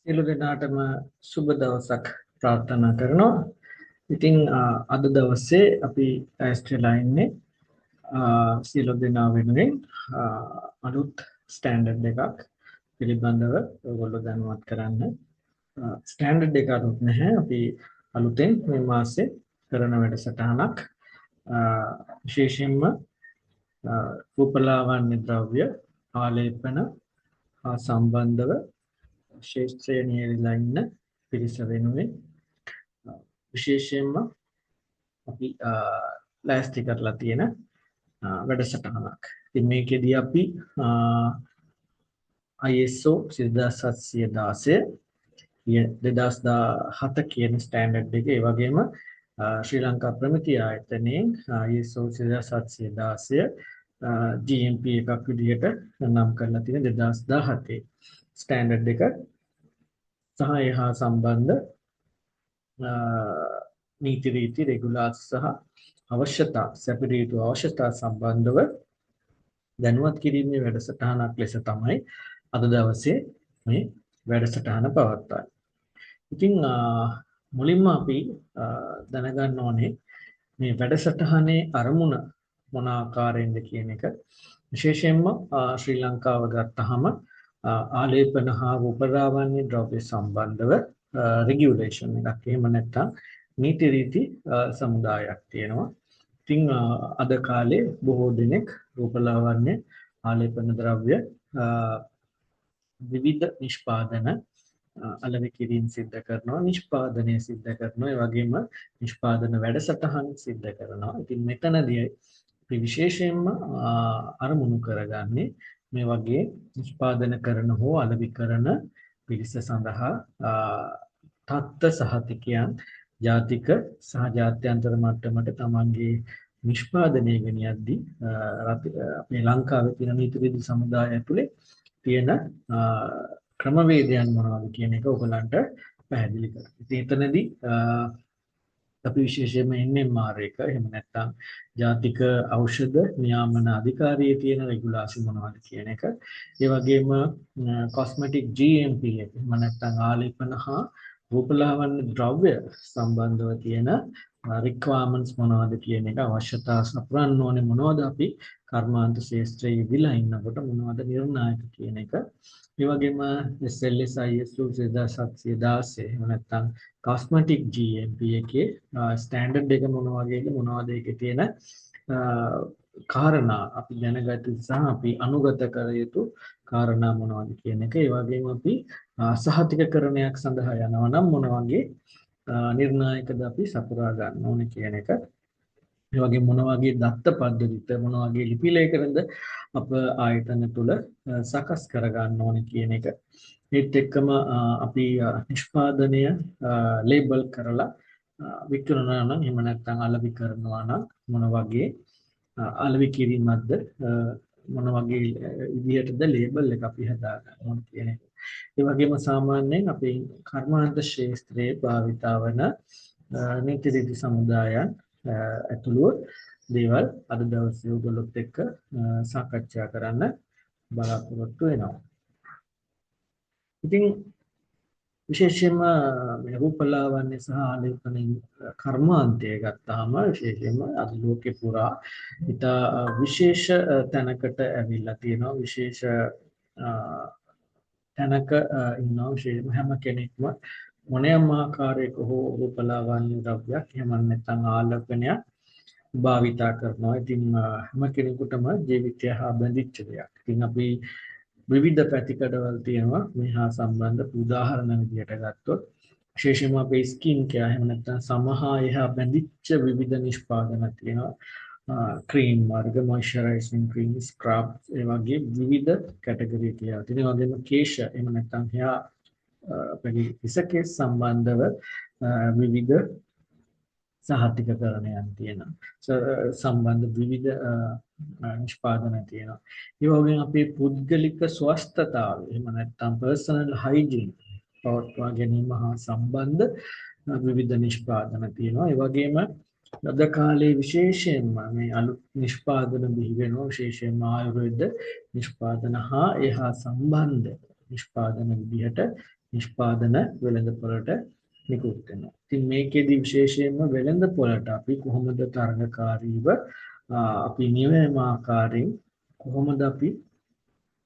සියලු දෙනාටම සුබ දවසක් ප්‍රාර්ථනා කරනවා. ඉතින් අද දවසේ අපි ඇස්ට්‍රේලා ඉන්නේ සියලු දෙනා වෙනුවෙන් අලුත් ස්ටෑන්ඩඩ් එකක් පිළිබඳව ඔයගොල්ලෝ දැනුවත් කරන්න. ස්ටෑන්ඩඩ් එක අලුත් නැහැ. අපි අලුතෙන් මේ මාසේ කරන වැඩසටහනක් විශේෂයෙන්ම රූපලාවන්‍ය ද්‍රව්‍ය ආලේපන හා සම්බන්ධව ශේෂ්ත්‍රයේ නියැලලා ඉන්න පිරිස වෙනුවෙන් විශේෂයෙන්ම අපි ලෑස්ති කරලා තියෙන වැඩසටහනක්. ඉතින් මේකෙදී අපි ISO 10716 2017 කියන ස්ටෑන්ඩඩ් එක ඒ වගේම ශ්‍රී ලංකා ප්‍රමිති ආයතනයෙන් ISO 10716 GMP එකක් විදිහට නම් කරලා තියෙන 2017 ස්ටෑන්ඩඩ් එක සහ එහා සම්බන්ධ නීති රීති රෙගුලාස් සහ අවශ්‍යතා සැපිරියුතු අවශ්‍යතා සම්බන්ධව දැනුවත් කිරීමේ වැඩසටහනක් ලෙස තමයි අද දවසේ මේ වැඩසටහන පවත්වන්නේ. ඉතින් මුලින්ම අපි දැනගන්න ඕනේ මේ වැඩසටහනේ අරමුණ මොන ආකාරයෙන්ද කියන එක. විශේෂයෙන්ම ශ්‍රී ලංකාව ගත්තහම ආලේපන හා රූපලාවන්‍ය ද්‍රව්‍ය සම්බන්ධව රෙගියුලේෂන් එකක් එහෙම නැත්නම් නීති රීති සමුදායක් තියෙනවා. ඉතින් අද කාලේ බොහෝ දෙනෙක් රූපලාවන්‍ය ආලේපන ද්‍රව්‍ය විවිධ නිෂ්පාදන අලෙවි කිරීම සිද්ධ කරනවා, නිෂ්පාදනය සිද්ධ කරනවා, ඒ වගේම නිෂ්පාදන වැඩසටහන් සිද්ධ කරනවා. ඉතින් මෙතනදී අපි විශේෂයෙන්ම අරමුණු කරගන්නේ මේ වගේ නිෂ්පාදන කරන හෝ අලෙවි කරන පිරිස සඳහා තත්ත්ව සහතිකයන් ජාතික සහ ජාත්‍යන්තර මට්ටමට තමන්ගේ නිෂ්පාදනය ගෙනියද්දී අපේ ලංකාවේ තියෙන නීති රීති සමුදාය ඇතුලේ තියෙන ක්‍රමවේදයන් මොනවද කියන එක ඔයගලන්ට පැහැදිලි කරනවා. ඉතින් එතනදී අපි විශේෂයෙන්ම NMR එක එහෙම නැත්නම් ජාතික ඖෂධ නියාමන අධිකාරියේ තියෙන රෙගුලාසි මොනවද කියන එක, ඒ වගේම කොස්මෙටික් GMP එක එහෙම නැත්නම් ආලේපන හා රූපලාවන්‍ය ද්‍රව්‍ය සම්බන්ධව තියෙන රික්වයර්මන්ට්ස් මොනවද කියන එක, අවශ්‍යතා සපුරන්න ඕනේ මොනවද, අපි කර්මාන්ත ශාස්ත්‍රයේ ඉදලා ඉන්නකොට මොනවද නිර්ණායක කියන එක, ඒ වගේම SLS ISO 10716 එහෙම නැත්නම් කොස්මෙටික් GMP එකේ ස්ටෑන්ඩඩ් එක මොන වගේද, මොනවද ඒකේ තියෙන කාරණා අපි දැනගත සහ අපි අනුගත කර යුතු කාරණා මොනවද කියන එක, ඒ වගේම අපි සහතිකකරණයක් සඳහා යනවා නම් මොන වගේ නිර්ණායකද අපි සපුරා ගන්න ඕනේ කියන එක, ඒ වගේ මොන වගේ දත්ත පද්ධතිත මොන වගේ ලිපි ලේඛනද අප ආයතන තුල සකස් කර ගන්න ඕනේ කියන එක. ඒත් එක්කම අපි නිෂ්පාදනය ලේබල් කරලා විකුණනවා නම් එහෙම නැත්නම් අලෙවි කරනවා නම් මොන වගේ අලෙවි කිරීමක්ද, මොන වගේ විදිහටද ලේබල් එක අපි හදා ගන්න ඕනේ කියන එක. ඒ වගේම සාමාන්‍යයෙන් අපේ කර්මාන්ත ශාස්ත්‍රයේ භාවිතා වන නීති රීති සමුදායන් ඇතුළු දේවල් අද දවසේ ඔයගොල්ලොත් එක්ක සාකච්ඡා කරන්න බලාපොරොත්තු වෙනවා. ඉතින් විශේෂයෙන්ම මේ රූපලාවන්‍ය සහ ආලේපන කර්මාන්තය ගත්තාම විශේෂයෙන්ම අද ලෝකේ පුරා ඉතා විශේෂ තැනකට ඇවිල්ලා තියෙනවා. විශේෂ තැනක ඉන්නවා. විශේෂයෙන්ම හැම කෙනෙක්ම මොනෑම ආකාරයක හෝ රූපලාවන්‍ය ද්‍රව්‍යයක් එහෙම නැත්නම් ආලේපනයක් භාවිතා කරනවා. ඉතින් හැම කෙනෙකුටම ජීවිතය හා බැඳිච්ච දෙයක්. ඉතින් අපි විවිධ පැතිකඩවල් තියෙනවා මේ හා සම්බන්ධ. උදාහරණ විදිහට ගත්තොත් විශේෂයෙන්ම අපේ ස්කින් කෙයාර් එහෙම නැත්නම් සමහා එහා බැඳිච්ච විවිධ නිෂ්පාදන තියෙනවා. ක්‍රීම් වර්ග, මොයිස්චරයිසිං ක්‍රීම්, ස්ක්‍රබ්, ඒ වගේ විවිධ කැටගරි කියලා තියෙනවා. ඒ වගේම කේශ එහෙම නැත්නම් එහා අපේ ඉසකේ සම්බන්ධව විවිධ සහතිකකරණයන් තියෙනවා. සම්බන්ධ විවිධ නිෂ්පාදන තියෙනවා. ඒ වගේම අපේ පුද්ගලික ස්වස්ථතාවය එහෙම නැත්නම් පර්සනල් හයිජීන් පවත්වා ගැනීම හා සම්බන්ධ විවිධ නිෂ්පාදන තියෙනවා. ඒ වගේම අද කාලේ විශේෂයෙන්ම මේ අලුත් නිෂ්පාදන බිහි වෙනවා. විශේෂයෙන්ම ආයුර්වේද නිෂ්පාදන හා එහා සම්බන්ධ නිෂ්පාදන විදිහට නිෂ්පාදන වෙළඳපොළට නිකුත් වෙනවා. ඉතින් මේකෙදි විශේෂයෙන්ම වෙළඳපොළට අපි කොහොමද තරඟකාරීව අපි නිවැරදිම ආකාරයෙන් කොහොමද අපි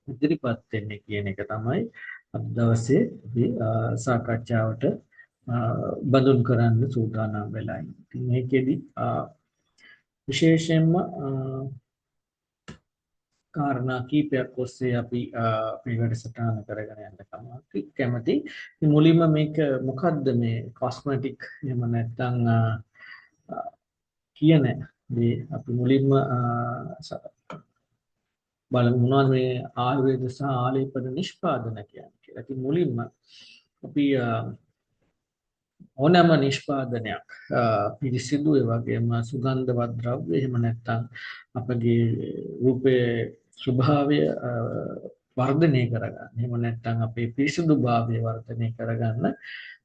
ඉදිරිපත් වෙන්නේ කියන එක තමයි අද දවසේ අපි සාකච්ඡාවට බඳුන් කරන්න සූදානම් වෙලා ඉන්නේ. ඉතින් මේකෙදි විශේෂයෙන්ම කාරණා කීපයක් ඔස්සේ අපි මේ වැඩසටහන කරගෙන යන්න තමයි කැමති. ඉතින් මුලින්ම මේක මොකද්ද මේ කොස්මෙටික් එහෙම නැත්නම් කියන මේ අපි මුලින්ම බලමු මොනවද මේ ආයුර්වේද සහ ආලේපන නිෂ්පාදන කියන්නේ කියලා. ඉතින් මුලින්ම අපි ඕනෑම නිෂ්පාදනයක් පිරිසිදු ඒ වගේම සුගන්ධවත් ද්‍රව්‍ය එහෙම නැත්නම් අපගේ රූපයේ ස්වභාවය වර්ධනය කරගන්න. එහෙම නැත්නම් අපේ පිරිසිදුභාවය වර්ධනය කරගන්න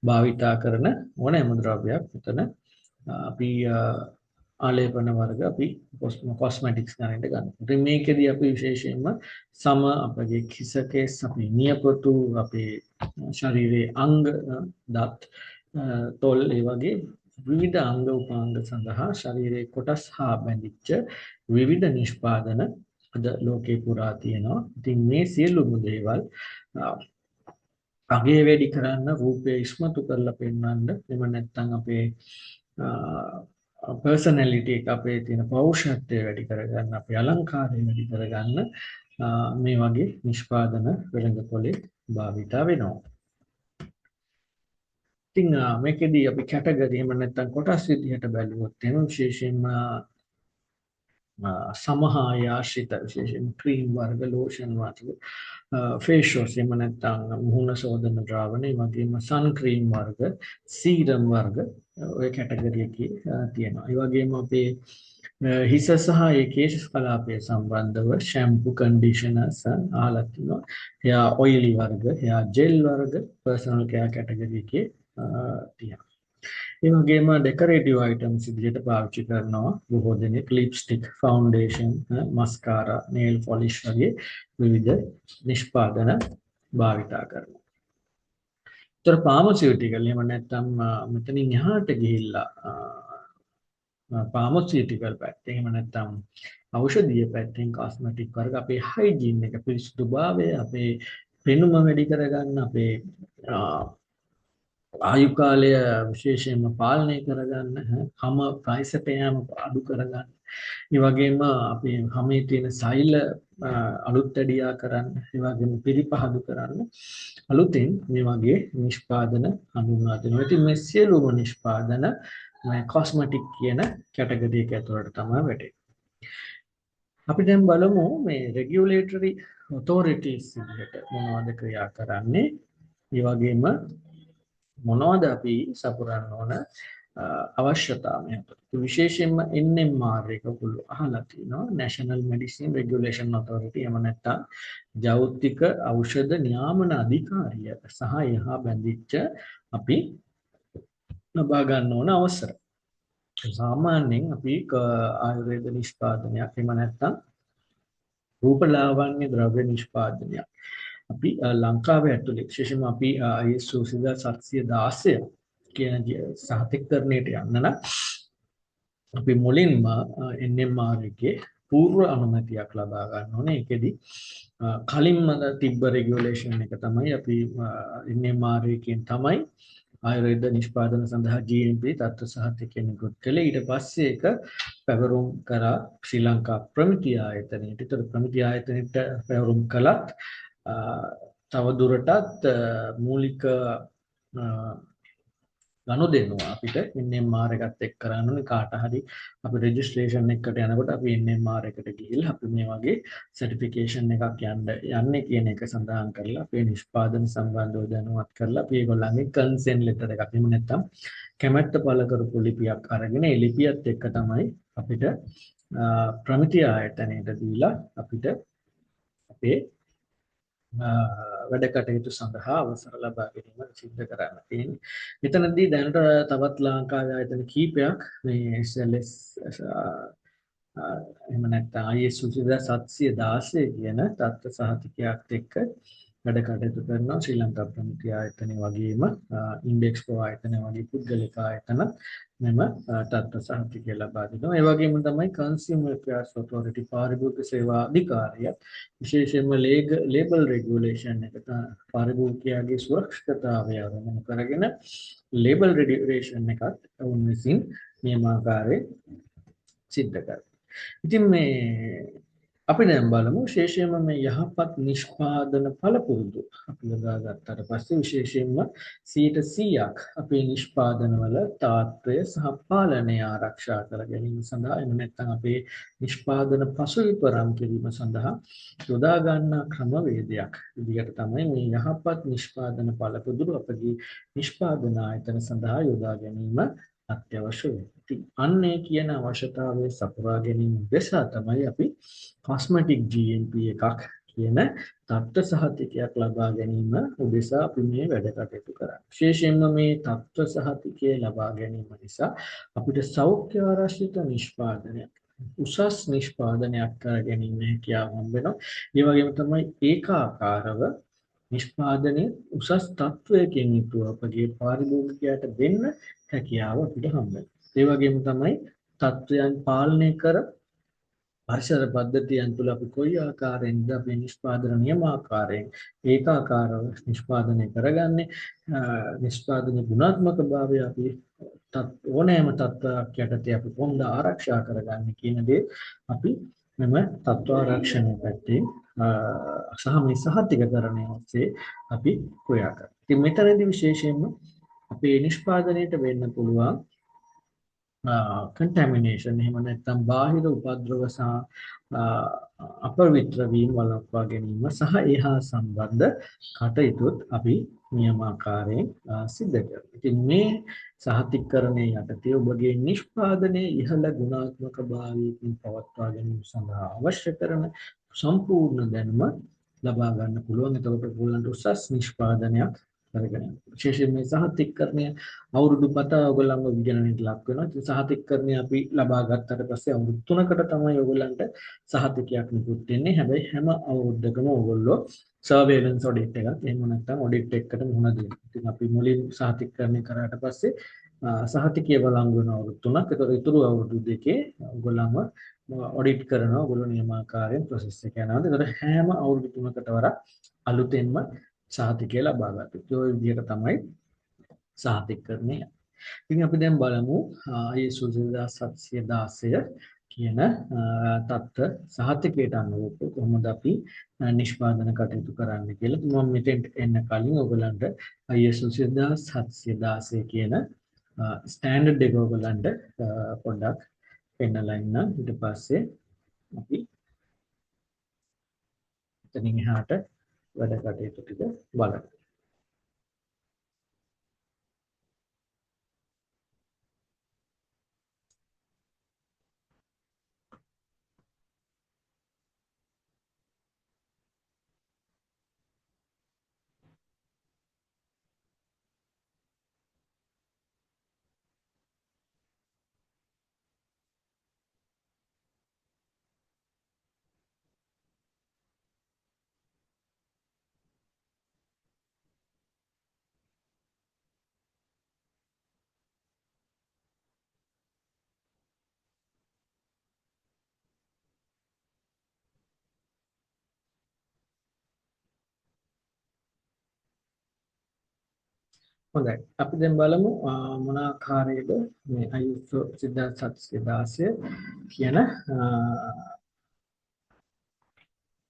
භාවිතා කරන ඕනෑම ද්‍රව්‍යයක් මෙතන අපි ආලේපන වර්ග අපි කොස්මෙටික්ස් ගන්නට ගන්න. ඉතින් මේකෙදී අපි විශේෂයෙන්ම සම අපගේ කිසකේස් අපේ නියපොතු අපේ ශරීරයේ අංග දත් තොල් ඒ වගේ විවිධ අංග උපාංග සඳහා ශරීරයේ කොටස් හා බැඳිච්ච විවිධ නිෂ්පාදන අද ලෝකේ පුරා තියෙනවා. ඉතින් මේ සියලුම දේවල් අගේ වැඩි කරන්න රූපය ඉස්මතු කරලා පෙන්වන්න එහෙම නැත්නම් අපේ පර්සනැලිටි එක අපේ තියෙන පෞරුෂත්වය වැඩි කරගන්න අපේ අලංකාරය වැඩි කරගන්න මේ වගේ නිෂ්පාදන වෙළඳපොලේ භාවිතා වෙනවා. ඉතින් මේකෙදී අපි කැටගරි එහෙම නැත්නම් කොටස් විදිහට බැලුවොත් එහෙම විශේෂයෙන්ම සමහාය ආශ්‍රිත විශේෂයෙන් ක්‍රීම් වර්ග ලෝෂන් වර්ග ෆේස් වොෂ් එහෙම නැත්නම් මුහුණ සෝදන ද්‍රාවණ ඒ වගේම සන් ක්‍රීම් වර්ග සීරම් වර්ග ඔය කැටගරි එකේ තියෙනවා. ඒ වගේම අපේ හිස සහ ඒ කේශ කලාපය සම්බන්ධව ෂැම්පු කන්ඩිෂනර්ස් අහලා තිනවා. එයා ඔයිලි වර්ග, එයා ජෙල් වර්ග පර්සනල් කෙයාර් කැටගරි එකේ තියෙනවා. ඒ වගේම ඩෙකොරේටිව් අයිටම්ස් විදිහට පාවිච්චි කරනවා බොහෝ දෙනෙක් ලිප්ස්ටික්, ෆවුන්ඩේෂන්, මස්කාරා, නේල් පොලිෂ් වගේ විවිධ නිෂ්පාදන භාවිතා කරනවා. ඒතර ෆාමසිටිකල් එහෙම නැත්නම් මෙතනින් එහාට ගිහිල්ලා ෆාමසිටිකල් පැත්තෙන් එහෙම නැත්නම් ඖෂධීය පැත්තෙන් කොස්මෙටික් වර්ග අපේ හයිජීන් එක පිරිසිදුභාවය අපේ පෙනුම වැඩි කරගන්න අපේ ආයු කාලය විශේෂයෙන්ම පාලනය කරගන්න හැම ප්‍රයිසට යෑම අඩු කරගන්න. ඒ වගේම අපේ හැමේ තියෙන සෛල අලුත් වැඩියා කරන්න, ඒ වගේම පිරිපහදු කරන්න අලුතෙන් මේ වගේ නිෂ්පාදන හඳුන්වා දෙනවා. ඉතින් මේ සියලුම නිෂ්පාදන මේ කොස්මෙටික් කියන කැටගරි එක ඇතුළට තමයි වැටෙන්නේ. අපි දැන් බලමු මේ රෙගියුලේටරි ඔතොරිටිස් විදිහට මොනවද ක්‍රියා කරන්නේ. ඒ වගේම මොනවද අපි සපුරන්න ඕන අවශ්‍යතාවය. විශේෂයෙන්ම NMR එක ඔයගොල්ලෝ අහලා තියෙනවා National Medicine Regulation Authority එහෙම නැත්නම් ජෞතික ඖෂධ නියාමන අධිකාරිය සහ එහා බැඳිච්ච අපි ලබා ගන්න ඕන අවසර. සාමාන්‍යයෙන් අපි ආයුර්වේද නිෂ්පාදනයක් එහෙම නැත්නම් රූපලාවන්‍ය ද්‍රව්‍ය නිෂ්පාදනයක් අපි ලංකාවේ ඇතුලේ විශේෂයෙන්ම අපි ISO 716 කියන සහතිකරණයට යන්න නම් අපි මුලින්ම NMR එකේ පූර්ව අනුමැතියක් ලබා ගන්න ඕනේ. ඒකෙදි කලින්ම තිබ්බ රෙගියුලේෂන් එක තමයි අපි NMR එකෙන් තමයි ආයුර්වේද නිෂ්පාදන සඳහා GMP තත්ත්ව සහතිකය නිකුත් කළේ. ඊට පස්සේ ඒක පැවරුම් කරා ශ්‍රී ලංකා ප්‍රමිති ආයතනයට. ඒතර ප්‍රමිති ආයතනයට පැවරුම් කළත් තව දුරටත් මූලික ගනුදෙනුව අපිට NMR එකත් එක්ක කරන්න ඕනේ. කාට හරි අපි රෙජිස්ට්‍රේෂන් එකකට යනකොට අපි NMR එකට ගිහිල්ලා අපි මේ වගේ සර්ටිෆිකේෂන් එකක් යන්නේ කියන එක සඳහන් කරලා අපේ නිෂ්පාදන සම්බන්ධව දැනුවත් කරලා අපි ඒගොල්ලන්ගේ කන්සෙන්ට් ලෙටර් එකක් එහෙම නැත්නම් කැමැත්ත පළ කරපු ලිපියක් අරගෙන ඒ ලිපියත් එක්ක තමයි අපිට ප්‍රමිති ආයතනයට දීලා අපිට අපේ වැඩ කටයුතු සඳහා අවසර ලබා ගැනීම සිද්ධ කරන්න තියෙන්නේ. මෙතනදී දැනට තවත් ලංකාවේ ආයතන කීපයක් මේ SLS එහෙම නැත්නම් ISO 716 කියන තත්ත්ව සහතිකයක් එක්ක වැඩ කටයුතු කරනවා. ශ්‍රී ලංකා ප්‍රමිති ආයතනය වගේම ඉන්ඩෙක්ස්කෝ ආයතනය වගේ පුද්ගලික ආයතන මෙම තත්ත්ව සහතිකය ලබා දෙනවා. ඒ වගේම තමයි කන්සියුමර් ඇෆෙයාර්ස් ඔතොරිටි පාරිභෝගික සේවා අධිකාරිය විශේෂයෙන්ම ලේබල් රෙගුලේෂන් එක පාරිභෝගිකයාගේ සුරක්ෂිතතාවය අරමුණු කරගෙන ලේබල් රෙගුලේෂන් එකත් ඔවුන් විසින් නියමාකාරයෙන් සිද්ධ කරනවා. ඉතින් මේ අපි දැන් බලමු විශේෂයෙන්ම මේ යහපත් නිෂ්පාදන පළපුරුදු අපි ලබාගත්තට පස්සේ විශේෂයෙන්ම 100%ක් අපේ නිෂ්පාදනවල තාත්වය සහ පාලනය ආරක්ෂා කර ගැනීම සඳහා එහෙම නැත්නම් අපේ නිෂ්පාදන පසුවිපරම් කිරීම සඳහා යොදා ගන්නා ක්‍රමවේදයක් විදිහට තමයි මේ යහපත් නිෂ්පාදන පළපුරුදු අපගේ නිෂ්පාදන ආයතන සඳහා යොදා ගැනීම අත්‍යවශ්‍ය වේ. ඉතින් අන්නේ කියන අවශ්‍යතාවය සපුරා ගැනීම උදෙසා තමයි අපි කොස්මෙටික් GMP එකක් කියන තත්ත්ව සහතිකයක් ලබා ගැනීම උදෙසා අපි මේ වැඩ කටයුතු කරන්නේ. විශේෂයෙන්ම මේ තත්ත්ව සහතිකය ලබා ගැනීම නිසා අපිට සෞඛ්‍ය ආරක්ෂිත නිෂ්පාදනයක් උසස් නිෂ්පාදනයක් කර ගැනීම හැකියාව හම්බ වෙනවා. ඒ වගේම තමයි ඒකාකාරව නිෂ්පාදනයේ උසස් තත්වයකින් යුතුව අපගේ පාරිභෝගිකයාට දෙන්න හැකියාව අපිට හම්බ වෙනවා. ඒ වගේම තමයි තත්වයන් පාලනය කර පරිසර පද්ධතියන් තුළ අපි කොයි ආකාරයෙන්ද අපේ නිෂ්පාදන නියමාකාරයෙන් ඒකාකාරව නිෂ්පාදනය කරගන්නේ නිෂ්පාදනයේ ගුණාත්මක භාවය අපි ඕනෑම තත්ත්වයක් යටතේ අපි කොහොමද ආරක්ෂා කරගන්නේ කියන දේ අපි මෙම තත්ත්ව ආරක්ෂණය පැත්තේ සහ මේ සහතිකකරණය ඔස්සේ අපි ක්‍රියා කරනවා. ඉතින් මෙතනදී විශේෂයෙන්ම අපේ නිෂ්පාදනයට වෙන්න පුළුවන් contamination එහෙම නැත්නම් බාහිර උපද්‍රව සහ අපවිත්‍ර වීම වළක්වා ගැනීම සහ ඒහා සම්බන්ධ කටයුතුත් අපි නියමාකාරයෙන් සිදු කරනවා. ඉතින් මේ සහතිකකරණය යටතේ ඔබගේ නිෂ්පාදනයේ ඉහළ ගුණාත්මක භාවයකින් පවත්වා ගැනීම සඳහා අවශ්‍ය කරන සම්පූර්ණ දැනුම ලබා ගන්න පුළුවන්. එතකොට ඔයගොල්ලන්ට උසස් නිෂ්පාදනයක් කරගෙන විශේෂයෙන් මේ සහතිකකරණය අවුරුදු 7 ඔයගොල්ලන්ව විගණනයට ලක් වෙනවා. ඉතින් සහතිකකරණය අපි ලබා ගත්තට පස්සේ අවුරුදු 3කට තමයි ඔයගොල්ලන්ට සහතිකයක් නිකුත් වෙන්නේ. හැබැයි හැම අවුරුද්දකම ඔයගොල්ලෝ සර්වේලන්ස් ඔඩිට් එකක් එහෙම නැත්නම් ඔඩිට් එකකට මුහුණ දෙනවා. ඉතින් අපි මුලින් සහතිකකරණය කරාට පස්සේ සහතිකය වළංගු වෙන අවුරුදු 3ක්. ඒතකොට ඊටු අවුරුදු දෙකේ ඔයගොල්ලන්ව ඔඩිට් කරනවා. ඔයගොල්ලෝ නියමාකාරයෙන් ප්‍රොසෙස් එක යනවා. ඒතකොට හැම අවුරුදු 3කට වරක් අලුතෙන්ම සහතිකය ලබා ගන්නවා. ඒ විදිහට තමයි සහතිකකරණය. ඉතින් අපි දැන් බලමු ISO 2716 කියන තත්ත්ව සහතිකයට අනුව කොහොමද අපි නිෂ්පාදන කටයුතු කරන්න කියලා. මම මෙතෙන්ට එන්න කලින් ඔයගලන්ට ISO 2716 කියන ස්ටෑන්ඩඩ් එක ඔයගලන්ට පොඩ්ඩක් පෙන්නලා ඉන්නම්. ඊට පස්සේ අපි එතනින් එහාට වැඩ කටයුතු ටික බලමු. හොඳයි. අපි දැන් බලමු මොන ආකාරයේද මේ ISO 2716 කියන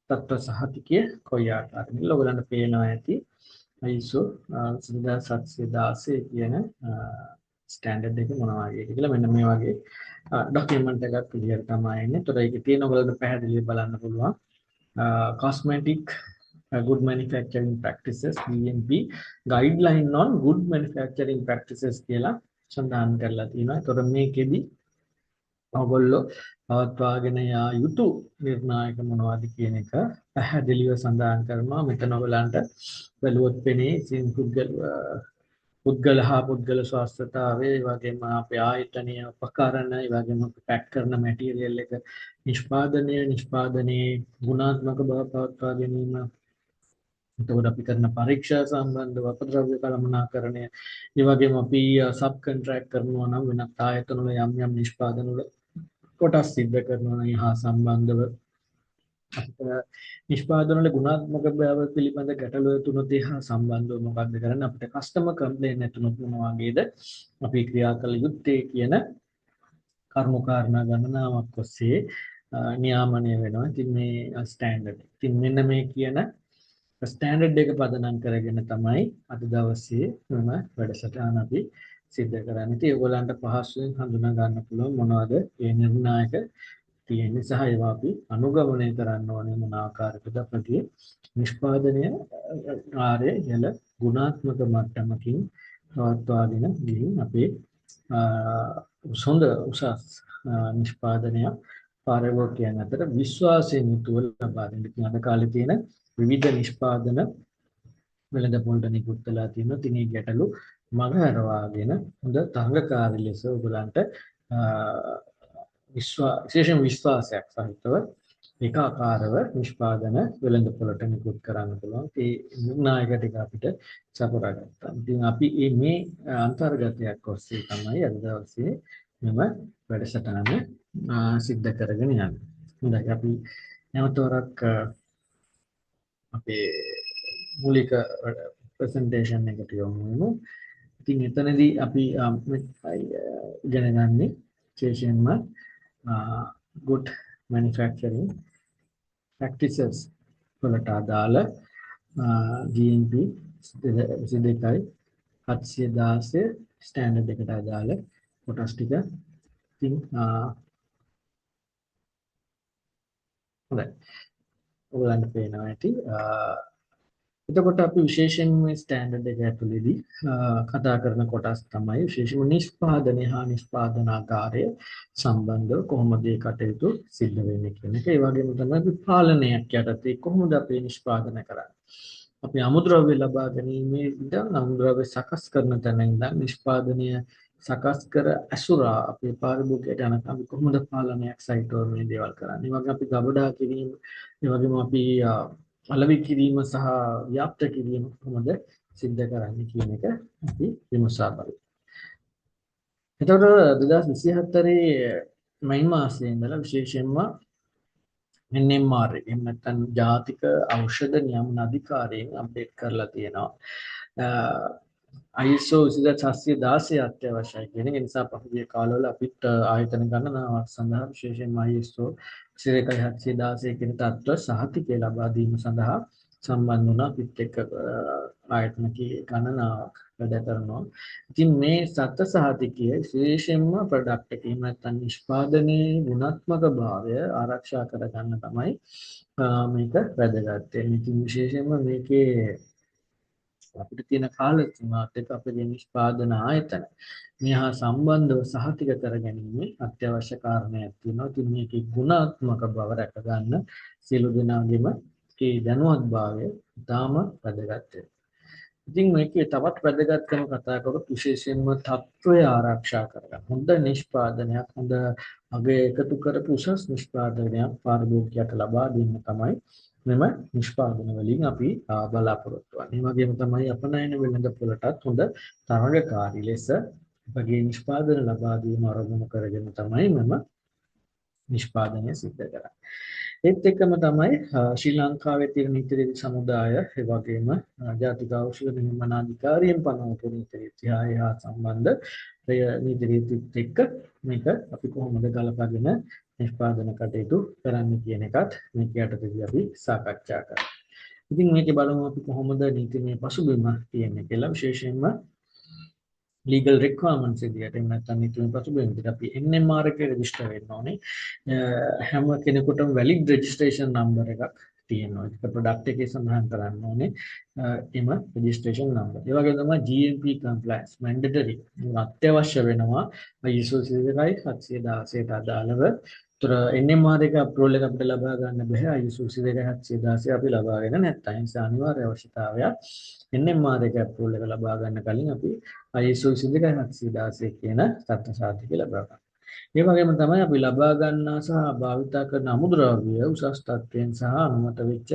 තත්ත්ව සහතිකය කොයි ආකාරයෙන්ද ඔයගලන්ට පේනවා ඇති. ISO 2716 කියන ස්ටෑන්ඩඩ් එක මොනවා වගේද කියලා මෙන්න මේ වගේ ડોකියුමන්ට් එකක් ක්ලියර් තමයි එන්නේ. ඒතර ඒකේ තියෙන ඔයගලන්ට පැහැදිලිව බලන්න පුළුවන්. Cosmetic good manufacturing practices GMP guideline on good manufacturing practices කියලා සඳහන් කරලා තියෙනවා. ඒතර මේකෙදි ඔයගොල්ලෝ පවත්වාගෙන යා යුතු නිර්ණායක මොනවද කියන එක පැහැදිලිව සඳහන් කරනවා. මෙතන ඔයගලන්ට බැලුවොත් පෙනේ ඉතින් පුද්ගල හා පුද්ගල ස්වාස්ථතාවය, ඒ වගේම අපේ ආයතනීය උපකරණ, ඒ වගේම පැක් කරන මැටීරියල් එක නිෂ්පාදනයේ ගුණාත්මක බව පවත්වා ගැනීම, එතකොට අපි කරන පරීක්ෂා සම්බන්ධව අපද්‍රව්‍ය කළමනාකරණය, ඒ වගේම අපි සබ් කොන්ට්‍රැක්ට් කරනවා නම් වෙනත් ආයතන වල යම් නිෂ්පාදන වල කොටස් සිද්ධ කරනවා නම් හා සම්බන්ධව අපිට නිෂ්පාදන වල ගුණාත්මක බව පිළිබඳ ගැටලු තුනත් හා සම්බන්ධව මොකක්ද කරන්නේ, අපිට කස්ටමර් කම්ප්ලේන්ට් නැතුනොත් මොන වගේද අපි ක්‍රියා කළ යුත්තේ කියන කරුණු කාරණා ගණනාවක් ඔස්සේ නියාමනය වෙනවා. ඉතින් මේ ස්ටෑන්ඩඩ්. ඉතින් මෙන්න මේ කියන ස්ටෑන්ඩඩ් එක පදනම් කරගෙන තමයි අද දවසේ මම වැඩසටහන අපි සිද්ධ කරන්නේ. ඉතින් ඔයගොල්ලන්ට පහසුවෙන් හඳුනා ගන්න පුළුවන් මොනවද මේ නිර්ණායක තියෙන්නේ සහ ඒවා අපි අනුගමනය කරන්න ඕනේ මොන ආකාරයකද අපගේ නිෂ්පාදනය ආරය යල ගුණාත්මක මට්ටමකින් පවත්වාගෙන ගිහින් අපේ උසස් නිෂ්පාදනයක් පාරිභෝගිකයන් අතර විශ්වාසයෙන් යුතුව ලබා දෙන්න. ඉතින් අද කාලේ තියෙන විවිධ නිෂ්පාදන වෙළඳපොළට නිකුත් වෙලා තියෙනවා. ඉතින් මේ ගැටලු මගහරවාගෙන හොඳ තරඟකාරී ලෙස ඔයගලන්ට විශේෂයෙන් විශ්වාසයක් සහිතව ඒකාකාරව නිෂ්පාදන වෙළඳපොළට නිකුත් කරන්න පුළුවන්. ඒ නිර්ණායක ටික අපිට සපුරා ගත්තා. ඉතින් අපි මේ අන්තර්ගතයක් ඔස්සේ තමයි අද දවසේ මෙම වැඩසටහන සිද්ධ කරගෙන යන්නේ. හොඳයි, අපි නැවතවරක් අපේ මූලික ප්‍රසන්ටේෂන් එකට යමු වෙමු. ඉතින් එතනදී අපි ඉගෙන ගන්නේ විශේෂයෙන්ම good manufacturing practices වලට අදාළ GMP 22යි 716 ස්ටෑන්ඩඩ් එකට අදාළ කොටස් ටික. ඉතින් හොඳයි, ඔයගලන්ට පේනවා ඇති. එතකොට අපි විශේෂයෙන් මේ ස්ටෑන්ඩඩ් එක ඇතුළේදී කතා කරන කොටස් තමයි විශේෂයෙන්ම නිෂ්පාදනය හා නිෂ්පාදනාකාරය සම්බන්ධව කොහොමද ඒ කටයුතු සිද්ධ වෙන්නේ කියන එක. ඒ වගේම තමයි අපි පාලනයක් යටතේ කොහොමද අපි නිෂ්පාදනය කරන්නේ. අපි අමුද්‍රව්‍ය ලබා ගැනීමේ ඉඳන් අමුද්‍රව්‍ය සකස් කරන තැන ඉඳන් නිෂ්පාදනය සකස් කර ඇසුරා අපේ පාරිභෝගිකයට යනකම් අපි කොහොමද පාලනයක් සහිතව මේ දේවල් කරන්නේ. ඒ වගේ අපි ගබඩා කිරීම, ඒ වගේම අපි අලෙවි කිරීම සහ ව්‍යාප්ත කිරීම කොහොමද සිද්ධ කරන්නේ කියන එක අපි විමසා බලමු. එතකොට 2024 මයි මාසයේ ඉඳලා විශේෂයෙන්ම NMR එහෙම නැත්නම් ජාතික ඖෂධ නියමන අධිකාරියෙන් අප්ඩේට් කරලා තියෙනවා. ISO 716 අත්‍යවශ්‍යයි කියන එක නිසා පහුගිය කාලවල අපිට ආයතන ගණනාවක් සඳහා විශේෂයෙන්ම ISO 716 කියන තත්ත්ව සහතිකය ලබා දීම සඳහා සම්බන්ධ වුණා. අපිත් එක්ක ආයතන ගණනාවක් වැඩ කරනවා. ඉතින් මේ සත්‍ය සහතිකය විශේෂයෙන්ම ප්‍රොඩක්ට් එකේ නැත්නම් නිෂ්පාදනයේ ගුණාත්මක භාවය ආරක්ෂා කරගන්න තමයි මේක වැදගත් වෙන්නේ. ඉතින් විශේෂයෙන්ම මේකේ අපිට තියෙන කාල සීමාවත් එක්ක අපේ නිෂ්පාදන ආයතන මෙහා සම්බන්ධව සහතික කර ගැනීම අත්‍යවශ්‍ය කාරණයක් තියෙනවා. ඉතින් මේකේ ගුණාත්මක බව රැක ගන්න සියලු දෙනාගේම ඒ දැනුවත්භාවය ඉතාම වැදගත් වෙනවා. ඉතින් මේකේ තවත් වැදගත්කම කතා කරොත් විශේෂයෙන්ම තත්ත්වය ආරක්ෂා කරගන්න. හොඳ නිෂ්පාදනයක්, හොඳ අගය එකතු කරපු උසස් නිෂ්පාදනයක් පාරිභෝගිකයට ලබා දෙන්න තමයි මෙම නිෂ්පාදන වලින් අපි බලාපොරොත්තු වෙන්නේ. ඒ වගේම තමයි අපනයන වෙළඳපොළටත් හොඳ තරඟකාරී ලෙස අපගේ නිෂ්පාදන ලබා දීම ආරම්භ කරගෙන තමයි මෙම නිෂ්පාදනය සිද්ධ කරන්නේ. ඒත් එක්කම තමයි ශ්‍රී ලංකාවේ තියෙන නීති රීති සමුදාය, ඒ වගේම ජාතික ඖෂධ නියමන අධිකාරියෙන් පනවපු නීති රීති හා සම්බන්ධ නීති රීතිත් එක්ක මේක අපි කොහොමද ගලපගෙන නිෂ්පාදන කටයුතු කරන්න කියන එකත් මේක යටතේදී අපි සාකච්ඡා කරමු. ඉතින් මේකේ බලමු අපි කොහොමද නීතිමය පසුබිම තියෙන්නේ කියලා. විශේෂයෙන්ම legal requirements විදියට එහෙම නැත්නම් නීතිමය පසුබිම විදියට අපි NMR එක රෙජිස්ටර් වෙන්න ඕනේ. හැම කෙනෙකුටම valid registration number එකක් තියෙනවා. ඒක ප්‍රොඩක්ට් එකේ සඳහන් කරන්න ඕනේ එම registration number. ඒ වගේම තමයි GMP compliance mandatory අත්‍යවශ්‍ය වෙනවා ISO 716ට අදාළව. ඒතර NMR එක අප්‍රූවල් එක අපිට ලබා ගන්න බෑ ISO 716 අපි ලබාගෙන නැත්නම් ඒ නිසා අනිවාර්ය අවශ්‍යතාවයක් NMR එක අප්‍රූවල් එක ලබා ගන්න කලින් අපි ISO 716 කියන තත්ත්ව සාධක ලබා ගන්න. ඒ වගේම තමයි අපි ලබා ගන්නා සහ භාවිතා කරන අමුද්‍රව්‍ය උසස් තත්ත්වයෙන් සහ අනුමත වෙච්ච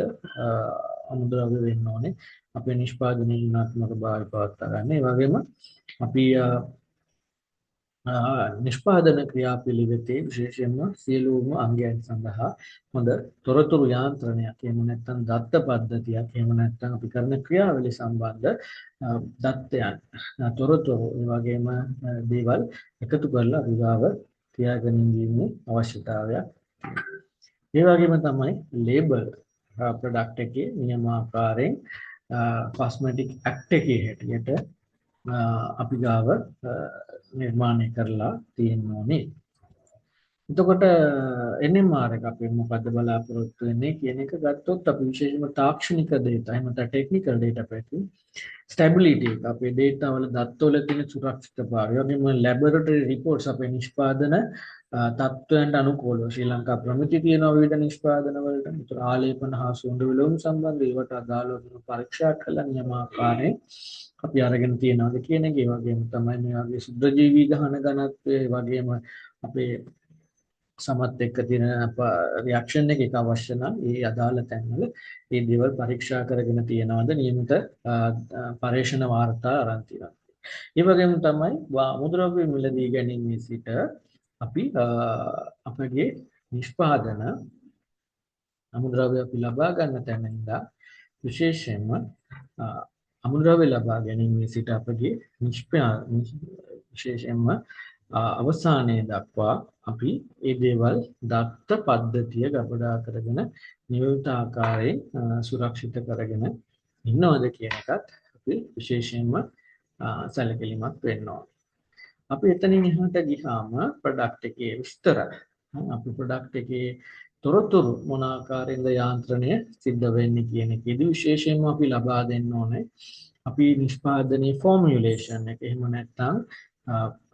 අමුද්‍රව්‍ය වෙන්න ඕනේ. අපේ නිෂ්පාදනයේ ඍණාත්මක භාවය පවත්වා ගන්න. ඒ වගේම අපි නිෂ්පාදන ක්‍රියාපිළිවෙතේ විශේෂයෙන්ම සියලුම අංගයන් සඳහා හොඳ තොරතුරු යාන්ත්‍රණයක් එහෙම නැත්නම් දත්ත පද්ධතියක් එහෙම නැත්නම් අපි කරන ක්‍රියාවලිය සම්බන්ධ දත්තයන් තොරතුරු ඒ වගේම දේවල් එකතු කරලා විගාව තියාගෙන ඉඳීමේ අවශ්‍යතාවයක්. ඒ වගේම තමයි ලේබල් ප්‍රොඩක්ට් එකේ නියමාකාරයෙන් කොස්මෙටික් ඇක්ට් එකේ හැටියට අපි ගාව නිර්මාණය කරලා තියෙන්න ඕනේ. එතකොට NMR එක අපි මොකද්ද බලාපොරොත්තු වෙන්නේ කියන එක ගත්තොත් අපි විශේෂයෙන්ම තාක්ෂණික data එහෙම නැත්නම් ටෙක්නිකල් data පැත්තෙන් ස්ටැබිලිටි එක අපේ data වල දත්තවල තියෙන සුරක්ෂිතභාවය වගේම ලැබොරටරි රිපෝට්ස් අපේ නිෂ්පාදන තත්ත්වයන්ට අනුකූලව ශ්‍රී ලංකා ප්‍රමිති තියෙන විවිධ නිෂ්පාදන වලට උතර ආලේපන හා සුවඳ විලවුන් සම්බන්ධ ඒවට අදාළව පරීක්ෂා කළ නියමාකාරයෙන් අපි අරගෙන තියෙනවාද කියන එක. ඒ වගේම තමයි මේ වගේ සුද්ධ ජීවි දහන ඝනත්වය වගේම අපේ සමත් එක්ක තියෙන රියැක්ෂන් එක අවශ්‍ය නම් ඒ අදාළ තැන්වල මේ දේවල් පරීක්ෂා කරගෙන තියෙනවද නියමිත පරීක්ෂණ වාර්තා අරන් තියෙනවා. ඒ වගේම තමයි අමුද්‍රව්‍ය මිලදී ගැනීමේ සිට අපි අපගේ නිෂ්පාදන අමුද්‍රව්‍ය අපි ලබා ගන්න තැන ඉඳලා විශේෂයෙන්ම අමුද්‍රව්‍ය ලබා ගැනීමේ සිට අපගේ විශේෂයෙන්ම අවසානයේ දක්වා අපි මේ දේවල් දත්ත පද්ධතිය ගබඩා කරගෙන නියමිත ආකාරයෙන් සුරක්ෂිත කරගෙන ඉන්නවද කියන එකත් අපි විශේෂයෙන්ම සැලකිලිමත් වෙන්න ඕනේ. අපි එතනින් එහාට ගියාම ප්‍රොඩක්ට් එකේ විස්තර අපි ප්‍රොඩක්ට් එකේ තොරතුරු මොන ආකාරයෙන්ද යාන්ත්‍රණය සිද්ධ වෙන්නේ කියන එකේදී විශේෂයෙන්ම අපි ලබා දෙන්න ඕනේ අපි නිෂ්පාදනයේ ෆෝමියුලේෂන් එක එහෙම නැත්නම්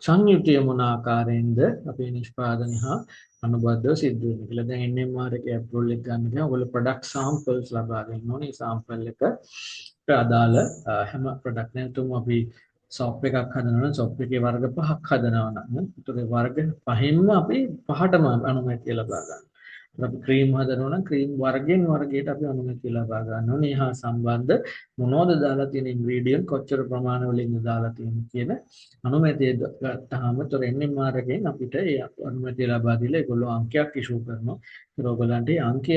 සංයුක්තය මොන ආකාරයෙන්ද අපේ නිෂ්පාදනය හා අනුබද්ධව සිද්ධ වෙන්නේ කියලා. දැන් NMR එකේ ඇප්‍රූවල් එක ගන්න ගියාම ඔයගොල්ලෝ ප්‍රොඩක්ට් සෑම්පල්ස් ලබා දෙන්න ඕනේ. සෑම්පල් එකට අදාළ හැම ප්‍රොඩක්ට් එකකම අපි සොප් එකක් හදනවා නම් සොප් එකේ වර්ග 5ක් හදනවා නම් ඒතකොට වර්ග 5න්ම අපි 5ටම අනුමැතිය ලබා ගන්නවා. අපි ක්‍රීම් හදනවා නම් ක්‍රීම් වර්ගයෙන් වර්ගයට අපි අනුමැතිය ලබා ගන්න ඕනේ. ඒ හා සම්බන්ධ මොනවද දාලා තියෙන ඉන්ග්‍රීඩියන්ට් කොච්චර ප්‍රමාණ වලින්ද දාලා තියෙන්නේ කියන අනුමැතිය ගත්තාම තොර NMR එකෙන් අපිට ඒ අනුමැතිය ලබා දීලා ඒගොල්ලෝ අංකයක් ඉෂුව කරනවා. ඒක ඔයගොල්ලන්ට ඒ අංකය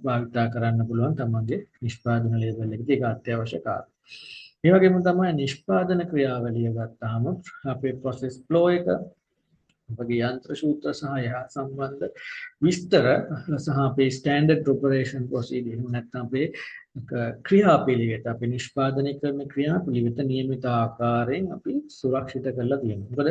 භාවිතා කරන්න පුළුවන් තමන්ගේ නිෂ්පාදන ලේබල් එකේ. ඒක අත්‍යවශ්‍ය කාර්යය. ඒ වගේම තමයි නිෂ්පාදන ක්‍රියාවලිය ගත්තාම අපේ process flow එක අපගේ යන්ත්‍ර සූත්‍ර සහ සම්බන්ධ විස්තර සහ අපේ ස්ටෑන්ඩඩ් ඔපරේෂන් ප්‍රොසීඩර් එහෙම නැත්නම් අපේ ක්‍රියාපිළිවෙත අපි නිෂ්පාදනය කරන ක්‍රියාපිළිවෙත නියමිත ආකාරයෙන් අපි සුරක්ෂිත කරලා තියෙනවා. මොකද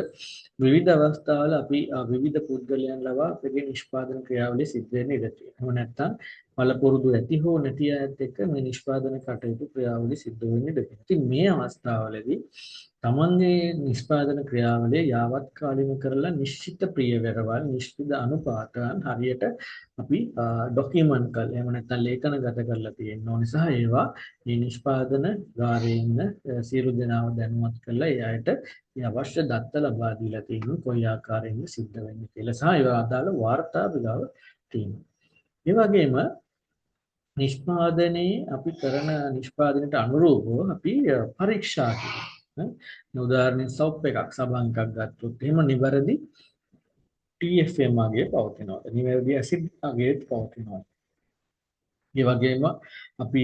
විවිධ අවස්ථාවල අපි විවිධ පුද්ගලයන් ලවා අපේ නිෂ්පාදන ක්‍රියාවලිය සිද්ධ වෙන්න ඉඩ තියෙනවා. එහෙම නැත්නම් පළපුරුදු ඇති හෝ නැති අයත් එක්ක මේ නිෂ්පාදන කටයුතු ක්‍රියාවලිය සිද්ධ වෙන්න ඉඩ තියෙනවා. ඉතින් මේ අවස්ථාවලදී තමන්ගේ නිෂ්පාදන ක්‍රියාවලිය යාවත් කාලින කරලා නිශ්චිත ප්‍රියවරවල් නිශ්චිත අනුපාතයන් හරියට අපි ડોකියුමන්ට් කරලා එහෙම නැත්නම් ලේඛනගත කරලා තියෙන්න ඕනේ සහ ඒවා මේ නිෂ්පාදන ගාරේ ඉන්න සියලු දෙනාව දැනුවත් කරලා ඒ අයට මේ අවශ්‍ය දත්ත ලබා දීලා තියෙනවා කොයි ආකාරයෙන්ද සිද්ධ වෙන්නේ කියලා සහ ඒවා අදාළ වාර්තා විලාව තියෙනවා. ඒ වගේම නිෂ්පාදනයේ අපි කරන නිෂ්පාදනයට අනුරූපව අපි පරීක්ෂා කරනවා. උදාහරණයක් සොප් එකක් සබන් එකක් ගත්තොත් එහෙම නිවැරදි TFM අගය පවතිනවා. නිවැරදි ඇසිඩ් අගය පවතිනවා. ඒ වගේම අපි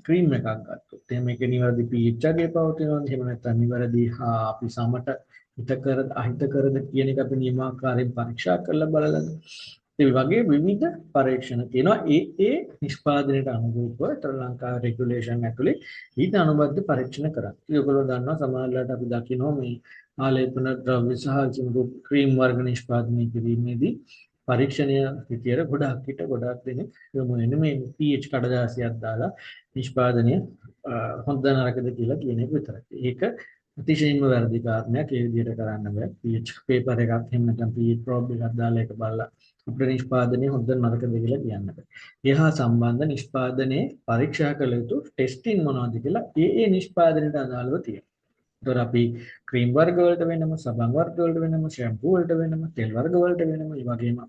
ක්‍රීම් එකක් ගත්තොත් එහෙම ඒක නිවැරදි pH අගය පවතිනවා. එහෙම නැත්නම් නිවැරදි අපි සමට හිතකරද අහිතකරද කියන එක අපි නියමාකාරයෙන් පරීක්ෂා කරලා බලලා ඒ වගේ විවිධ පරීක්ෂණ තියෙනවා. ඒ නිෂ්පාදනයට අනුකූලව ශ්‍රී ලංකා රෙගුලේෂන් ඇතුලේ ඊට අනුබද්ධ පරීක්ෂණ කරා. ඒගොල්ලෝ දන්නවා සමහරවිට අපි දකිනවා මේ ආලේපන ද්‍රව්‍ය සහ ක්‍රීම් වර්ග නිෂ්පාදනය කිරීමේදී පරීක්ෂණය විදියට ගොඩාක් දෙනෙක් යොමු වෙන්නේ මේ pH කඩදාසියක් දාලා නිෂ්පාදනය හොඳ නරකද කියලා කියන එක විතරයි. ඒක අතිශයින්ම වැරදි කාරණයක්. ඒ විදිහට කරන්න බෑ. pH පේපර් එකක් එහෙම නැත්නම් pH ප්‍රෝබ් එකක් දාලා ඒක බලලා අපේ නිෂ්පාදනයේ හොඳ නරකද කියලා කියන්න බෑ. ඒහා සම්බන්ධ නිෂ්පාදනයේ පරීක්ෂා කළ යුතු ටෙස්ටිං මොනවද කියලා ඒ නිෂ්පාදනයට අදාළව තියෙනවා. ඒතර අපි ක්‍රීම් වර්ග වලට වෙනම, සබන් වර්ග වලට වෙනම, ෂැම්පූ වලට වෙනම, තෙල් වර්ග වලට වෙනම, ඒ වගේම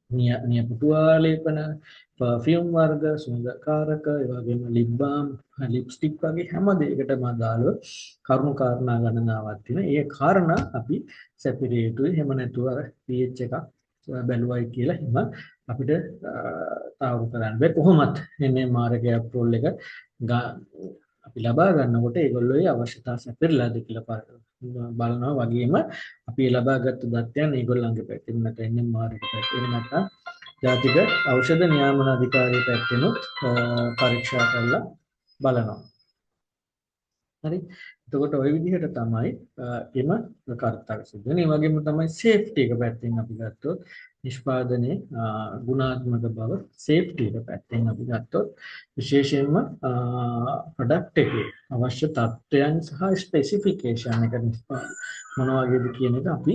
නියපොතුආලේපන පර්ෆියුම් වර්ග සුවඳකාරක ඒ වගේම ලිප් බාම් ලිප්ස්ටික් වගේ හැම දෙයකටම අදාළව කරුණු කාරණා ගණනාවක් තියෙනවා. ඒ කාරණා අපි සැපිරිය යුතුයි. එහෙම නැතුව අර pH එකක් බැලුවයි කියලා හිම අපිට තාවුරු කරන්න බෑ. කොහොමත් මේ මාර්ගය අප්‍රෝල් එක අපි ලබා ගන්නකොට ඒගොල්ලෝගේ අවශ්‍යතා සැපිරලාද කියලා බලනවා වගේම අපි ලබාගත් දත්තයන් ඒගොල්ලන්ගේ පැත්තෙන් නැත්නම් එන්නේ මාර්ගයට පැත්තෙන් නැත්නම් ජාතික ඖෂධ නියාමන අධිකාරිය පැත්තෙනුත් පරීක්ෂා කරලා බලනවා. හරි. එතකොට ওই විදිහට තමයි එම කර්තව්‍ය සිද්ධ වෙන්නේ. ඒ වගේම තමයි සේෆ්ටි එක පැත්තෙන් අපි ගත්තොත් නිෂ්පාදනයේ ගුණාත්මක බව සේෆ්ටි එක පැත්තෙන් අපි ගත්තොත් විශේෂයෙන්ම ප්‍රොඩක්ට් එකේ අවශ්‍ය තත්ත්වයන් සහ ස්පෙસિෆිකේෂන් එක මොන වගේද කියන එක අපි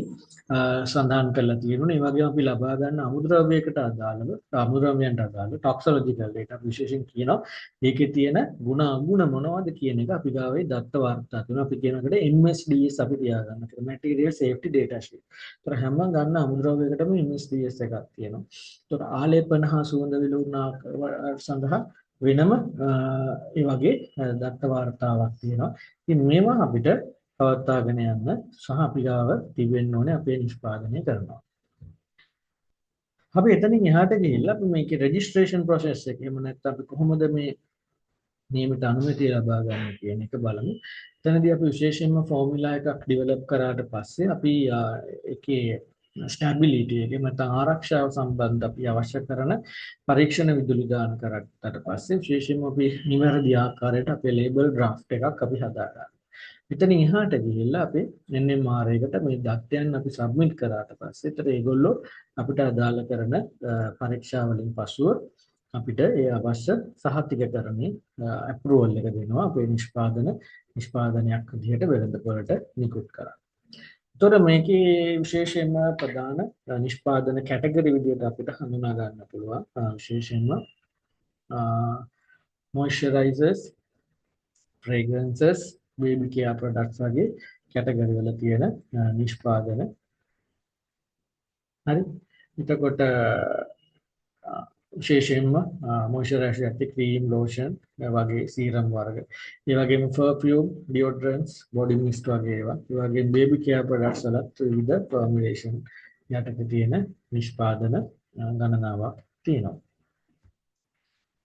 සඳහන් කරලා තියෙනවා. ඒ වගේම අපි ලබා ගන්න අමුද්‍රව්‍යයකට අදාළව අමුද්‍රව්‍යයන්ට අදාළව ටොක්සොලොජිකල් ඩේටා විශේෂයෙන් කියනවා. ඒකේ තියෙන ಗುಣ අගුණ මොනවද කියන එක අපි ගාවේ දත්ත වාර්තා තියෙනවා. අපි කියනකට MSDS අපි තියාගන්න. Material Safety Data Sheet. ඒතර හැම ගන්න අමුද්‍රව්‍යයකටම MSDS එකක් තියෙනවා. ඒතර ආලේපන හා සුවඳ විලවුනා සඳහා වෙනම ඒ වගේ දත්ත වාර්තාවක් තියෙනවා. ඉතින් මේවා අපිට පවත්වාගෙන යන්න සහ අපි ගාව තිබෙන්න ඕනේ අපේ නිෂ්පාදනය කරනවා. අපි එතනින් එහාට ගිහිල්ලා අපි මේකේ රෙජිස්ට්‍රේෂන් ප්‍රොසෙස් එක එහෙම නැත්නම් අපි කොහොමද මේ නියමිත අනුමැතිය ලබා ගන්න කියන එක බලමු. එතනදී අපි විශේෂයෙන්ම ෆෝමියුලා එකක් ඩෙවලොප් කරාට පස්සේ අපි ඒකේ ස්ටැබිලිටි එක නැත්නම් ආරක්ෂාව සම්බන්ධ අපි අවශ්‍ය කරන පරීක්ෂණ විදුලි දාන කරාට පස්සේ විශේෂයෙන්ම අපි නිවැරදි ආකාරයට අපේ ලේබල් ඩ්‍රාෆ්ට් එකක් අපි හදා ගන්නවා. එතනින් එහාට ගිහිල්ලා අපි NMR එකට මේ දත්තයන් අපි සබ්මිට් කරාට පස්සේ ඒතර ඒගොල්ලෝ අපිට අදාළ කරන පරීක්ෂා වලින් පසුව අපිට ඒ අවශ්‍ය සහතිකකරණේ අප්‍රූවල් එක දෙනවා අපේ නිෂ්පාදනයක් විදිහට වෙළඳපොළට නිකුත් කරා. ඒතර මේකේ විශේෂයෙන්ම ප්‍රධාන නිෂ්පාදන කැටගරි විදිහට අපිට හඳුනා ගන්න පුළුවන් විශේෂයෙන්ම moisturizers, fragrances, baby care products වගේ කැටගරි වල තියෙන නිෂ්පාදන. හරි. එතකොට විශේෂයෙන්ම මොයිස්චරයිසර් ඇති ක්‍රීම් ලෝෂන් වගේ සීරම් වර්ග ඒ වගේම පර්ෆියුම් ඩියෝඩරන්ට්ස් බොඩි මිස්ට් වගේ ඒවා ඒ වගේම බේබි කෙයාර් ප්‍රොඩක්ට්ස් වලත් විවිධ ෆෝමියුලේෂන් යටතේ තියෙන නිෂ්පාදන ගණනාවක් තියෙනවා.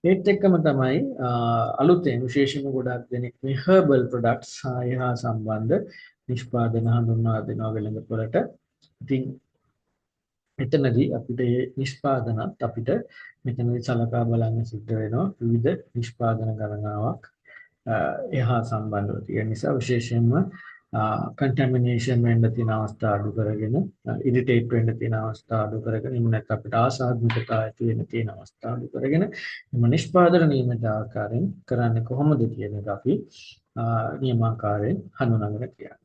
ඒත් එක්කම තමයි අලුතෙන් විශේෂයෙන්ම ගොඩාක් දෙනෙක් මේ හර්බල් ප්‍රොඩක්ට්ස් හා සම්බන්ධ නිෂ්පාදන හඳුන්වා දෙනවා වෙළඳපොළට. ඉතින් එතනදී අපිට මේ නිෂ්පාදනත් අපිට මෙතනදී සලකා බලන්න සිද්ධ වෙනවා විවිධ නිෂ්පාදන ගණනාවක් එහා සම්බන්ධව තියෙන නිසා විශේෂයෙන්ම contamination වෙන්න තියෙන අවස්ථා අඩු කරගෙන irritate වෙන්න තියෙන අවස්ථා අඩු කරගෙන එහෙම නැත්නම් අපිට ආසාත්මිකතා ඇති වෙන්න තියෙන අවස්ථා අඩු කරගෙන එම නිෂ්පාදන නියමිත ආකාරයෙන් කරන්නේ කොහොමද කියන එක අපි නියමාකාරයෙන් හඳුනාගෙන කියනවා.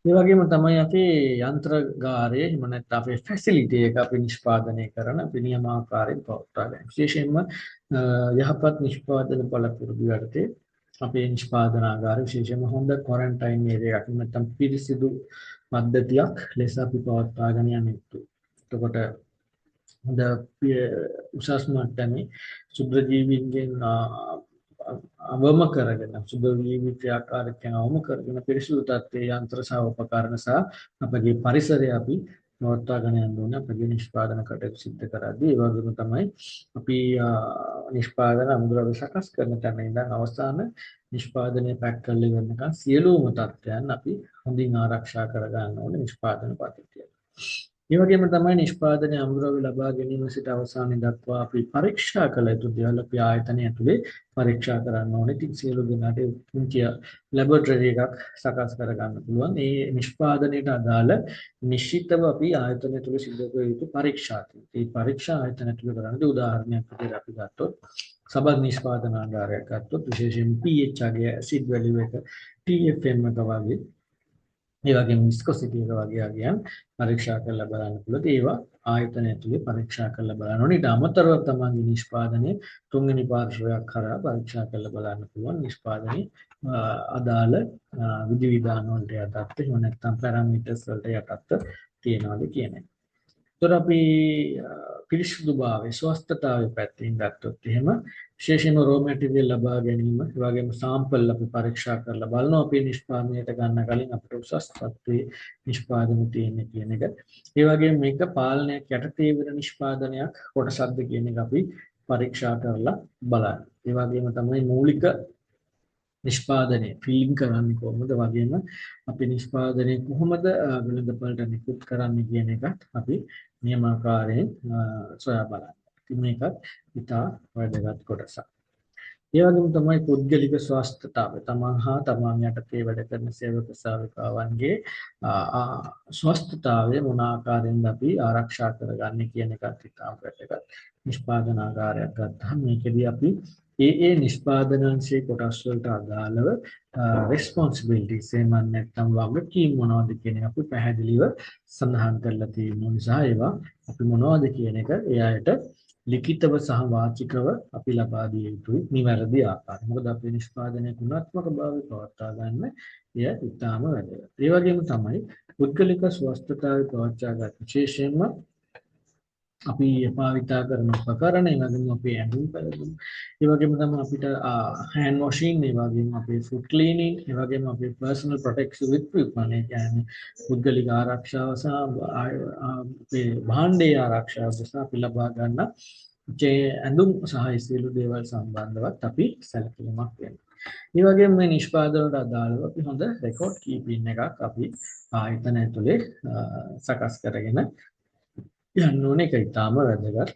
ඒ වගේම තමයි අපේ යන්ත්‍රගාරය එහෙම නැත්නම් අපේ ෆැසිලිටි එක අපි නිෂ්පාදනය කරන අපි නියමාකාරයෙන් පවත්වා ගන්න. විශේෂයෙන්ම යහපත් නිෂ්පාදන පළපුරුදු යටතේ අපේ නිෂ්පාදනාගාර විශේෂයෙන්ම හොඳ ක්වොරන්ටයින් ඒරියාවක් නැත්නම් පිරිසිදු පද්ධතියක් ලෙස අපි පවත්වාගෙන යන්නේ. එතකොට හොඳ උසස් මට්ටමේ සුද්ධජීවීන්ගෙන් අවම කරගෙන සුද්ධජීවී ක්‍රියාකාරීත්වයන් අවම කරගෙන පිරිසිදු තත්ත්වයේ යන්ත්‍ර සහ උපකරණ සහ අපගේ පරිසරය අපි පවත්වාගෙන යන්න ඕනේ අපගේ නිෂ්පාදන කටයුතු සිදු කරද්දී. ඒ වගේම තමයි අපි නිෂ්පාදන අමුද්‍රව්‍ය සකස් කරන තැන ඉඳන් අවසාන නිෂ්පාදනය පැක් කරලා ඉවරනකම් සියලුම තත්ත්වයන් අපි හොඳින් ආරක්ෂා කර ගන්න ඕනේ නිෂ්පාදන පද්ධතිය. ඒ වගේම තමයි නිෂ්පාදනයේ අමුද්‍රව්‍ය ලබා ගැනීම සිට අවසානයේ දක්වා අපි පරීක්ෂා කළ යුතු දේවල් අපි ආයතනය ඇතුලේ පරීක්ෂා කරන්න ඕනේ. ඉතින් සියලු දෙනාට පුංචි ලැබොරටරි එකක් සකස් කර ගන්න පුළුවන්. මේ නිෂ්පාදනයට අදාළ නිශ්චිතව අපි ආයතනය තුළ සිදු කළ යුතු පරීක්ෂා තියෙනවා. මේ පරීක්ෂා ආයතනය තුළ කරන්නේ උදාහරණයක් විදිහට අපි ගත්තොත් සබඳ නිෂ්පාදනාගාරයක් ගත්තොත් විශේෂයෙන් pH ගේ ඇසිඩ් වැලියු එක TFM එක වගේ ඒ වගේම විස්කොසිටි එක වගේ අගයන් පරීක්ෂා කරලා බලන්න පුළුවන්. ඒවා ආයතනය ඇතුලේ පරීක්ෂා කරලා බලන්න ඕනේ. ඊට අමතරව තමයි නිෂ්පාදනයේ තුන්වෙනි පාර්ශ්වයක් කරා පරීක්ෂා කරලා බලන්න පුළුවන්. නිෂ්පාදනයේ අදාළ විධි විධාන වලට යටත් එහෙම නැත්නම් පැරාමීටර්ස් වලට යටත් තියනවාද කියන එක. තොර අපි පිරිසිදුභාවය ස්වස්ථතාවය පැත්තෙන් ගත්තොත් එහෙම විශේෂයෙන්ම රෝ මැටීරියල් ලබා ගැනීම ඒ වගේම සාම්පල් අපි පරීක්ෂා කරලා බලනවා අපි නිෂ්පාදනයට ගන්න කලින් අපිට උසස් තත්ත්වයේ නිෂ්පාදන තියෙන්නේ කියන එක. ඒ වගේම මේක පාලනයක් යටතේ වෙන නිෂ්පාදනයක් කොටසක්ද කියන එක අපි පරීක්ෂා කරලා බලන්න. ඒ වගේම තමයි මූලික නිෂ්පාදනය ෆිලිම් කරන්නේ කොහොමද වගේම අපි නිෂ්පාදනය කොහොමද වෙළඳපළට නිකුත් කරන්නේ කියන එකත් අපි නියමාකාරයෙන් සොයා බලන්න. ඉතින් මේකත් ඉතා වැදගත් කොටසක්. ඒ වගේම තමයි පුද්ගලික ස්වස්ථතාවය. තමන් හා තමන් යටතේ වැඩ කරන සේවක සේවිකාවන්ගේ ස්වස්ථතාවය මොන ආකාරයෙන්ද අපි ආරක්ෂා කරගන්නේ කියන එකත් ඉතා වැදගත්. නිෂ්පාදනාගාරයක් ගත්තාම මේකෙදී අපි ඒ නිෂ්පාදනාංශයේ කොටස් වලට අදාළව responsibilities එහෙම නැත්නම් වගකීම් මොනවද කියන එක අපි පැහැදිලිව සඳහන් කරලා තියෙන නිසා ඒවා අපි මොනවද කියන එක එයාට ලිඛිතව සහ වාචිකව අපි ලබා දිය යුතුයි නිවැරදි ආකාරයෙන්. මොකද අපේ නිෂ්පාදනයේ ගුණාත්මක භාවය පවත්වා ගන්න එය ඉතාම වැදගත්. ඒ වගේම තමයි පුද්ගලික ස්වස්ථතාවය පවත්වා ගන්න විශේෂයෙන්ම අපි භාවිතා කරන උපකරණ ඒ වගේම අපේ ඇඳුම් පැළඳුම් ඒ වගේම තමයි අපිට hand washing ඒ වගේම අපේ food cleaning ඒ වගේම අපේ personal protective equipment ඒ කියන්නේ පුද්ගලික ආරක්ෂාව සහ අපේ භාණ්ඩයේ ආරක්ෂාව සහ අපි ලබා ගන්න ඇඳුම් සහ සියලු දේවල් සම්බන්ධවත් අපි සැලකිලිමත් වෙන්න. ඒ වගේම මේ නිෂ්පාදනයට අදාළව අපි හොඳ රෙකෝඩ් කීපින් එකක් අපි ආයතන ඇතුලේ සකස් කරගෙන යන්න ඕනේ. ඒක ඉතාම වැදගත්.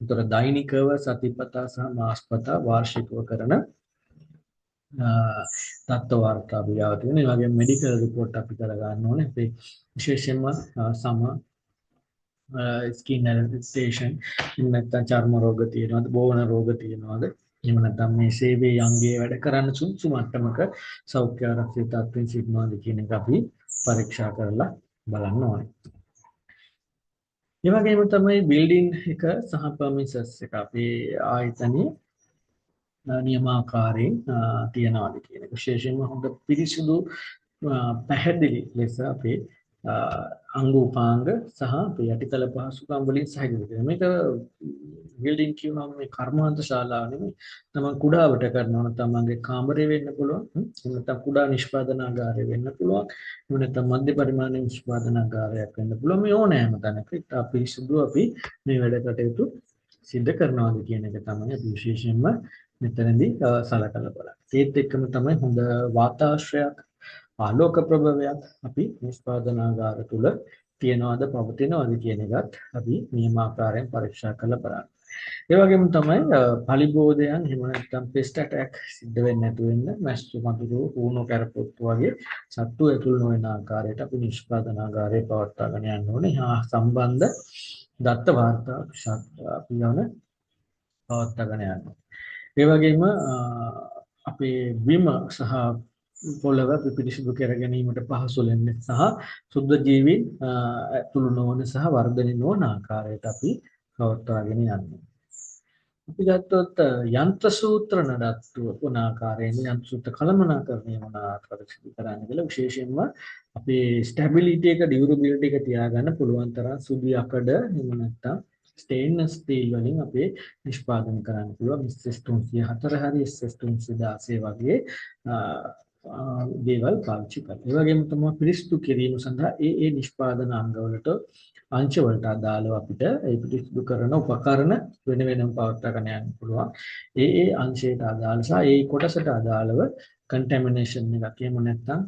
උතර දෛනිකව සතිපතා සහ මාසපතා වාර්ෂිකව කරන තත්ත්ව වාර්තා විලාව තියෙන. ඒ වගේම මෙඩිකල් රිපෝට් අපි කර ගන්න ඕනේ. අපේ විශේෂයෙන්ම සම ස්කින් ඇලර්ජිස්ටේෂන් නැත්නම් චර්ම රෝග තියෙනවද, බෝවන රෝග තියෙනවද? එහෙම නැත්නම් මේ සේවයේ අංගයේ වැඩ කරන්න සුසු මට්ටමක සෞඛ්‍ය ආරක්ෂිත තත්ත්වයෙන් සිටිනවද කියන එක අපි පරීක්ෂා කරලා බලන්න ඕනේ. ඒ වගේම තමයි බිල්ඩින් එක සහ පර්මිසස් එක අපේ ආයතනයේ නියමාකාරයෙන් තියනවාද කියන එක. විශේෂයෙන්ම හොඳ පිරිසිදු පැහැදිලි ලෙස අපේ අංග උපාංග සහ අපේ යටිතල පහසුකම් වලින් සහිත වෙනවා. මේක බිල්ඩින් කියනවා මේ කර්මාන්ත ශාලාව නෙමෙයි. තමන් කුඩාවට කරනවා නම් තමන්ගේ කාමරය වෙන්න පුළුවන්. එහෙම නැත්නම් කුඩා නිෂ්පාදනාගාරය වෙන්න පුළුවන්. එහෙම නැත්නම් මධ්‍ය පරිමාණ නිෂ්පාදනාගාරයක් වෙන්න පුළුවන්. මේ ඕනෑම තැනක පිරිසිදු අපි මේ වැඩ කටයුතු සිද්ධ කරනවාද කියන එක තමයි අපි විශේෂයෙන්ම මෙතනදී සලකලා බලන්නේ. ඒත් එක්කම තමයි හොඳ වාතාශ්‍රයක් ආලෝක ප්‍රභවයක් අපි නිෂ්පාදනාගාර තුල තියනවාද පවතිනවාද කියන එකත් අපි නියමාකාරයෙන් පරීක්ෂා කරලා බලන්න. ඒ වගේම තමයි පලිබෝධයන් එහෙම නැත්නම් පෙස්ට් ඇටැක් සිද්ධ වෙන්නේ නැතු වෙන්න මැස්සු මදුරු ඌණු කරපොත්තු වගේ සත්තු ඇතුල් නොවන ආකාරයට අපි නිෂ්පාදනාගාරයේ පවත්වාගෙන යන්න ඕනේ. සම්බන්ධ දත්ත වාර්තා අපි යන පවත්වාගෙන යන්න. ඒ වගේම අපේ බිම සහ පොළව පිරිසිදු කර ගැනීමට පහසු වෙන්න සහ සුද්ධ ජීවීන් ඇතුළු නොවන සහ වර්ධනය නොවන ආකාරයට අපි පවත්වාගෙන යනවා. අපි ගත්තොත් යන්ත්‍ර සූත්‍ර නඩත්තුව මොන ආකාරයෙන්ද යන්ත්‍ර සූත්‍ර කළමනාකරණය මොන ආකාරයකට සිදු කරන්නේ කියලා විශේෂයෙන්ම අපේ ස්ටැබිලිටි එක ඩියුරබිලිටි එක තියාගන්න පුළුවන් තරම් සුදු යකඩ එහෙම නැත්නම් ස්ටේන්ලස් ස්ටීල් වලින් අපේ නිෂ්පාදනය කරන්න පුළුවන් SS304 හරි SS316 වගේ දේවල් පාවිච්චි කරනවා. ඒ වගේම තමයි පිරිසිදු කිරීම සඳහා ඒ නිෂ්පාදන අංගවලට අංශවලට අදාළව අපිට ඒ පිරිසිදු කරන උපකරණ වෙන වෙනම පවත්වාගෙන යන්න පුළුවන්. ඒ අංශයට අදාළ සහ ඒ කොටසට අදාළව කන්ටැමිනේෂන් එකක් එහෙම නැත්නම්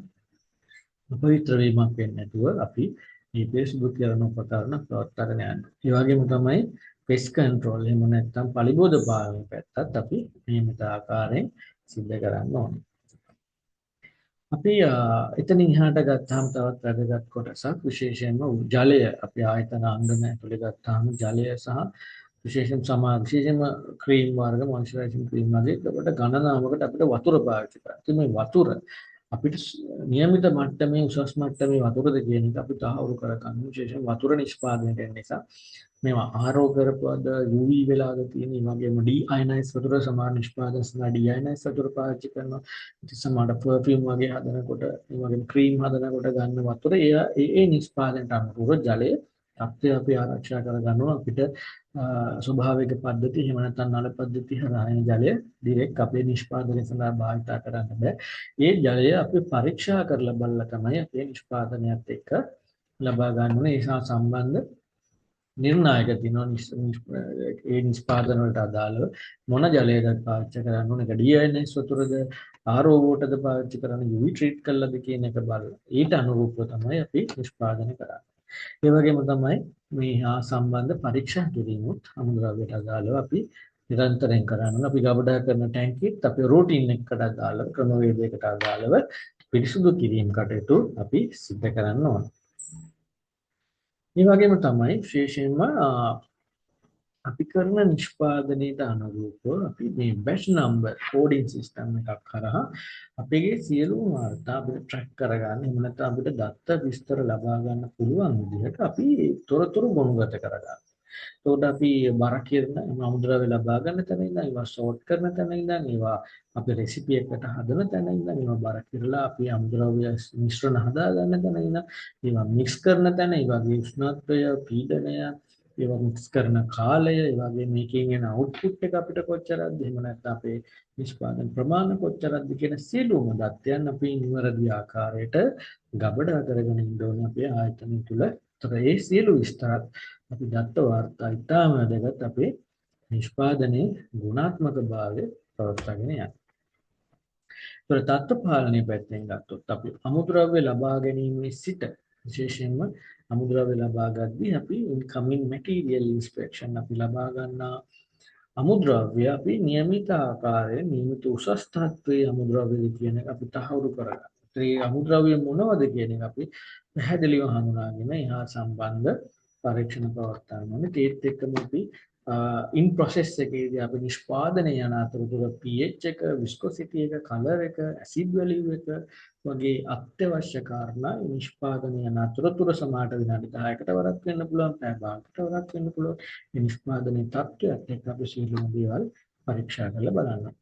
අපවිත්‍ර වීමක් වෙන්නේ නැතුව අපි මේ පිරිසිදු කරන උපකරණ පවත්වාගෙන යන්න. ඒ වගේම තමයි පෙස් කන්ට්‍රෝල් එහෙම නැත්නම් පලිබෝධ පාලනය පැත්තත් අපි නියමිත ආකාරයෙන් සිද්ධ කරන්න ඕනේ. අපි එතනින් එහාට ගත්තාම තවත් වැදගත් කොටසක් විශේෂයෙන්ම ජලය අපි ආයතන අංගන ඇතුලේ ගත්තාම ජලය සහ විශේෂයෙන්ම ක්‍රීම් වර්ග මොයිස්චරයිසිං ක්‍රීම් වගේ අපිට ගණනාවකට අපිට වතුර පාවිච්චි කරනවා. ඉතින් මේ වතුර අපිට නියමිත මට්ටමේ උසස් මට්ටමේ වතුරද කියන එක අපි තහවුරු කරගන්න විශේෂයෙන් වතුර නිෂ්පාදනය කරන නිසා මේවා ආරෝ කරපුවද UV වෙලාද තියෙන ඒ වගේම ඩීඅයනයිස් වතුර සමාන නිෂ්පාදන සඳහා ඩීඅයනයිස් වතුර පාවිච්චි කරනවා. ඉතින් සමහර පර්ෆියුම් වගේ හදනකොට ඒ වගේම ක්‍රීම් හදනකොට ගන්න වතුර ඒ නිෂ්පාදනයට අනුකූල ජලය තත්ත්වය අපි ආරක්ෂා කරගන්නවා අපිට ස්වභාවික පද්ධති එහෙම නැත්නම් නල පද්ධති හරහා එන ජලය ඩිරෙක්ට් අපේ නිෂ්පාදනය සඳහා භාවිත කරන්න බෑ. ඒ ජලය අපි පරීක්ෂා කරලා බලලා තමයි අපේ නිෂ්පාදනයත් එක්ක ලබා ගන්න ඕනේ. ඒ සහ සම්බන්ධ නිර්ණායක තියෙනවා ඒ නිෂ්පාදන වලට අදාළව මොන ජලයද පාවිච්චි කරන්න ඕනේ, ඒක DNS වතුරද RO වටද පාවිච්චි කරන්න, UV ට්‍රීට් කළාද කියන එක බලලා ඊට අනුරූපව තමයි අපි නිෂ්පාදනය කරන්නේ. ඒ වගේම තමයි මේ හා සම්බන්ධ පරීක්ෂා කිරීමුත් අමුද්‍රව්‍යයට අදාළව අපි නිරන්තරයෙන් කරනවා. අපි ගබඩා කරන ටැංකියත් අපේ රූටින් එකකට අදාළව ක්‍රමවේදයකට අදාළව පිරිසුදු කිරීම කටයුතු අපි සිදු කරන්න ඕනේ. ඒ වගේම තමයි විශේෂයෙන්ම අපි කරන නිෂ්පාදනයට අනුරූපව අපි මේ batch number coding system එකක් කරා අපේ සියලුම වාර්තා අපිට track කරගන්න එහෙම නැත්නම් අපිට දත්ත විස්තර ලබා ගන්න පුළුවන් විදිහට අපි තොරතුරු ගොනුගත කරගන්න. එතකොට අපි බර කිරන අමුද්‍රව්‍ය ලබා ගන්න තැන ඉඳන් ඒවා sort කරන තැන ඉඳන් ඒවා අපි රෙසිපි එකකට හදන තැන ඉඳන් ඒවා බර කිරලා අපි අමුද්‍රව්‍ය මිශ්‍රණ හදා ගන්න තැන ඉඳන් ඒවා mix කරන තැන ඒ වගේ උෂ්ණත්වය පීඩනය ඒවා මික්ස් කරන කාලය ඒ වගේ මේකෙන් එන අවුට්පුට් එක අපිට කොච්චරද එහෙම නැත්නම් අපේ නිෂ්පාදන ප්‍රමාණය කොච්චරද කියන සියලුම දත්තයන් අපි නිවැරදි ආකාරයට ගබඩා කරගෙන ඉන්න ඕනේ අපේ ආයතනය තුළ. ඒතර ඒ සියලු විස්තරත් අපි දත්ත වාර්තා ඉතාම වැදගත් අපේ නිෂ්පාදනයේ ගුණාත්මක භාවය පවත්වාගෙන යන්න. ඒතර තත්ත්ව පාලනය පැත්තෙන් ගත්තොත් අපි අමුද්‍රව්‍ය ලබා ගැනීමේ සිට විශේෂයෙන්ම අමුද්‍රව්‍ය ලබා ගද්දී අපි incoming material inspection අපි ලබා ගන්නා අමුද්‍රව්‍ය අපි નિયમિત ආකාරයෙන් නියමිත උසස් තත්ත්වයේ අමුද්‍රව්‍යද කියන එක අපි තහවුරු කරගන්නවා. ඒ අමුද්‍රව්‍ය මොනවද කියන එක අපි පැහැදිලිව හඳුනාගෙන එහා සම්බන්ධ පරීක්ෂණ පවත්වන්න ඕනේ. ඒත් එක්කම අපි in process එකේදී අපි නිෂ්පාදනය යන අතරතුර pH එක, viscosity එක, color එක, acid value එක වගේ අත්‍යවශ්‍ය කාරණා නිෂ්පාදනය යන අතරතුර සමානට විනාඩි 10කට වරක් වෙන්න පුළුවන්, පැය භාගයකට වරක් වෙන්න පුළුවන්. මේ නිෂ්පාදනයේ තත්ත්වයක් එක්ක අපි සියලුම දේවල් පරීක්ෂා කරලා බලන්න.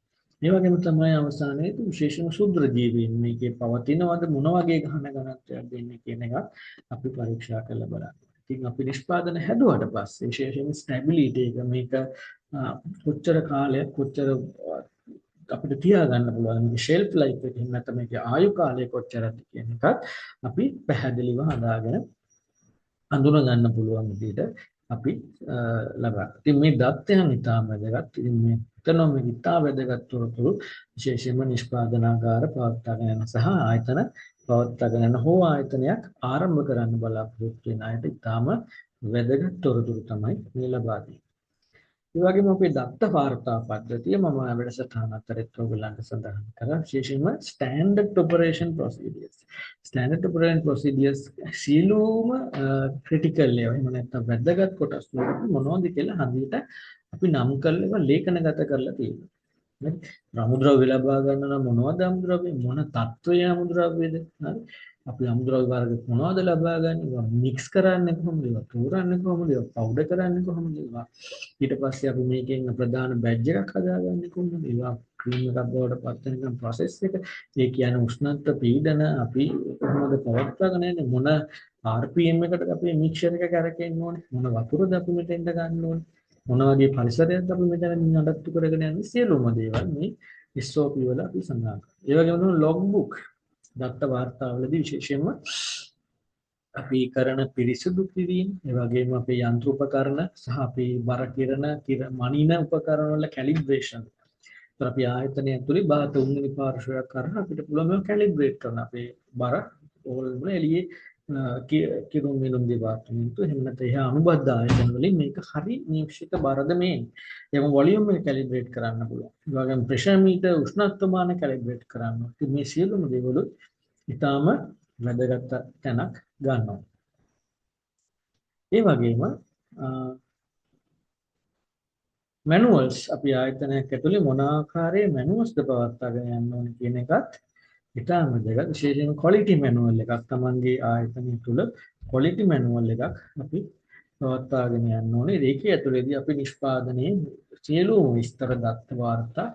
මේ වගේම තමයි අවසානයේදී විශේෂම ශුද්ධ ජීවීන් මේකේ පවතිනවද මොන වගේ ගහන ඝනත්වයක් දෙන්නේ කියන එක අපි පරීක්ෂා කරලා බලන්න. ඉතින් අපි නිෂ්පාදන හැදුවට පස්සේ විශේෂයෙන්ම ස්ටැබිලිටි එක මේක කොච්චර කාලයක් කොච්චර අපිට තියාගන්න පුළුවන් මේ ෂෙල්ෆ් ලයිෆ් එක එහෙම නැත්නම් මේකේ ආයු කාලය කොච්චරද කියන එකත් අපි පැහැදිලිව හදාගෙන අඳුන ගන්න පුළුවන් විදිහට අපි ලබා. ඉතින් මේ දත්තයන් ඉතාම වැදගත්. ඉතින් මේ ඉකනොමික් ඉතාම වැදගත් තොරතුරු විශේෂයෙන්ම නිෂ්පාදනාගාර පවත්වාගෙන යන සහ ආයතන පවත්වාගෙන යන හෝ ආයතනයක් ආරම්භ කරන්න බලාපොරොත්තු වෙන අයට ඉතාම වැදගත් තොරතුරු තමයි මේ ලබා දෙන්නේ. ඒ වගේම අපේ දත්ත වාර්තා පද්ධතිය මම වැඩසටහන අතරත් ඔයගලන්ට සඳහන් කරා විශේෂයෙන්ම ස්ටෑන්ඩඩ් ඔපරේෂන් ප්‍රොසීඩියර්ස්. ස්ටෑන්ඩඩ් ඔපරේෂන් ප්‍රොසීඩියර්ස් සියලුම ක්‍රිටිකල් ඒවා එහෙම නැත්නම් වැදගත් කොටස් වලට මොනවද කියලා හන්දියට අපි නම් කරලා ඒවා ලේඛනගත කරලා තියෙනවා. හරි. අමුද්‍රව්‍ය ලබා ගන්න නම් මොනවද අමුද්‍රව්‍ය මොන තත්වයේ අමුද්‍රව්‍යද? හරි. අපි අමුද්‍රව්‍ය වර්ග මොනවද ලබා ගන්න? ඒවා මික්ස් කරන්නේ කොහොමද? ඒවා තෝරන්නේ කොහොමද? ඒවා පවුඩර් කරන්නේ කොහොමද? ඒවා ඊට පස්සේ අපි මේකෙන් ප්‍රධාන බැජ් එකක් හදාගන්නේ කොහොමද? ඒවා ක්‍රීම් එකක් බවට පත් වෙනකම් process එක. ඒ කියන්නේ උෂ්ණත්ව පීඩන අපි කොහොමද පවත්වාගෙන යන්නේ? මොන RPM එකකට අපි මික්සර් එක කරකෙන්න ඕනේ? මොන වතුරද අපි මෙතෙන්ට ගන්න ඕනේ? මොන වගේ පරිසරයක්ද අපි මෙතන නඩත්තු කරගෙන යන්නේ? සියලුම දේවල් මේ SOP වල අපි සඳහන් කරනවා. ඒ වගේම තමයි log book දත්ත වාර්තාවලදී විශේෂයෙන්ම අපි කරන පිරිසිදු කිරීම, ඒ වගේම අපේ යන්ත්‍ර උපකරණ සහ අපි බර කිරණ මනින උපකරණ වල කැලිබ්‍රේෂන්. ඒතර අපි ආයතනය ඇතුලේ බා තුන්වෙනි පාර්ශ්වයක් කරා අපිට පුළුවන් මේක කැලිබ්‍රේට් කරන්න. අපේ බර ඕල්ම එළියේ කිරුම් මිනුම් දෙපාර්තමේන්තුව එහෙම නැත්නම් එහා අනුබද්ධ ආයතන වලින් මේක හරි නිශ්චිත බරද මේ. එහෙම වොලියුම් එක කැලිබ්‍රේට් කරන්න පුළුවන්. ඒ වගේම ප්‍රෙෂර් මීටර් උෂ්ණත්ව මාන කැලිබ්‍රේට් කරන්න. ඉතින් මේ සියලුම දේවල් ඊටාම වැදගත් තැනක් ගන්නවා. ඒ වගේම මැනුවල්ස් අපි ආයතනයක් ඇතුලේ මොන ආකාරයේ මැනුවල්ස්ද පවත්වාගෙන යන්න ඕනේ කියන එකත් ඉතාම වැදගත්. විශේෂයෙන්ම ක්වොලිටි මැනුවල් එකක් Tamanගේ ආයතනය තුල ක්වොලිටි මැනුවල් එකක් අපි පවත්වාගෙන යන්න ඕනේ. ඒකේ ඇතුලේදී අපි නිෂ්පාදනයේ සියලුම විස්තර දත්ත වාර්තා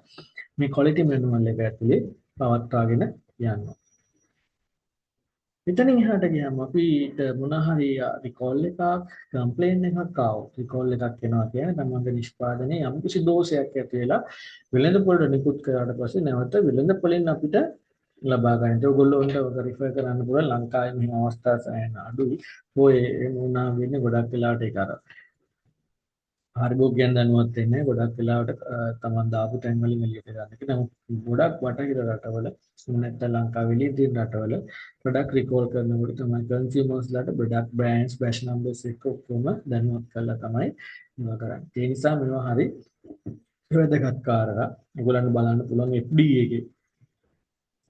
මේ ක්වොලිටි මැනුවල් එක ඇතුලේ පවත්වාගෙන යනවා. එතනින් එහාට ගියාම අපිට මොන හරි රිකෝල් එකක් කම්ප්ලේන් එකක් ආවොත් රිකෝල් එකක් එනවා කියන්නේ තමන්ගේ නිෂ්පාදනයේ යම් කිසි දෝෂයක් ඇති වෙලා වෙළඳපොළට නිකුත් කරාට පස්සේ නැවත වෙළඳපොළෙන් අපිට ලබා ගන්න. ඒක ඔයගොල්ලෝන්ට ඔක රිෆර් කරන්න පුළුවන් ලංකාවේ මෙහෙම අවස්ථා සෑහෙන අඩුයි. ඔය වුණා වෙන්නේ ගොඩක් වෙලාවට ඒක අර හරිබෝගයන් දැනුවත් වෙන්නේ ගොඩක් වෙලාවට තමන් දාපු තැන් වලින් එළියට ගන්න එක. නමුත් ගොඩක් බටහිර රටවල නැත්නම් ලංකාවේ එළිය තියෙන රටවල ප්‍රොඩක්ට් රිකෝල් කරනකොට තමයි කන්සියුමර්ස්ලාට ප්‍රොඩක්ට් බ්‍රෑන්ඩ්ස් බැච් නම්බර්ස් එක ඔක්කොම දැනුවත් කරලා තමයි මේවා කරන්නේ. ඒ නිසා මේවා හරි වැදගත් කාරණා. ඒගොල්ලන්ට බලන්න පුළුවන් FDA එකේ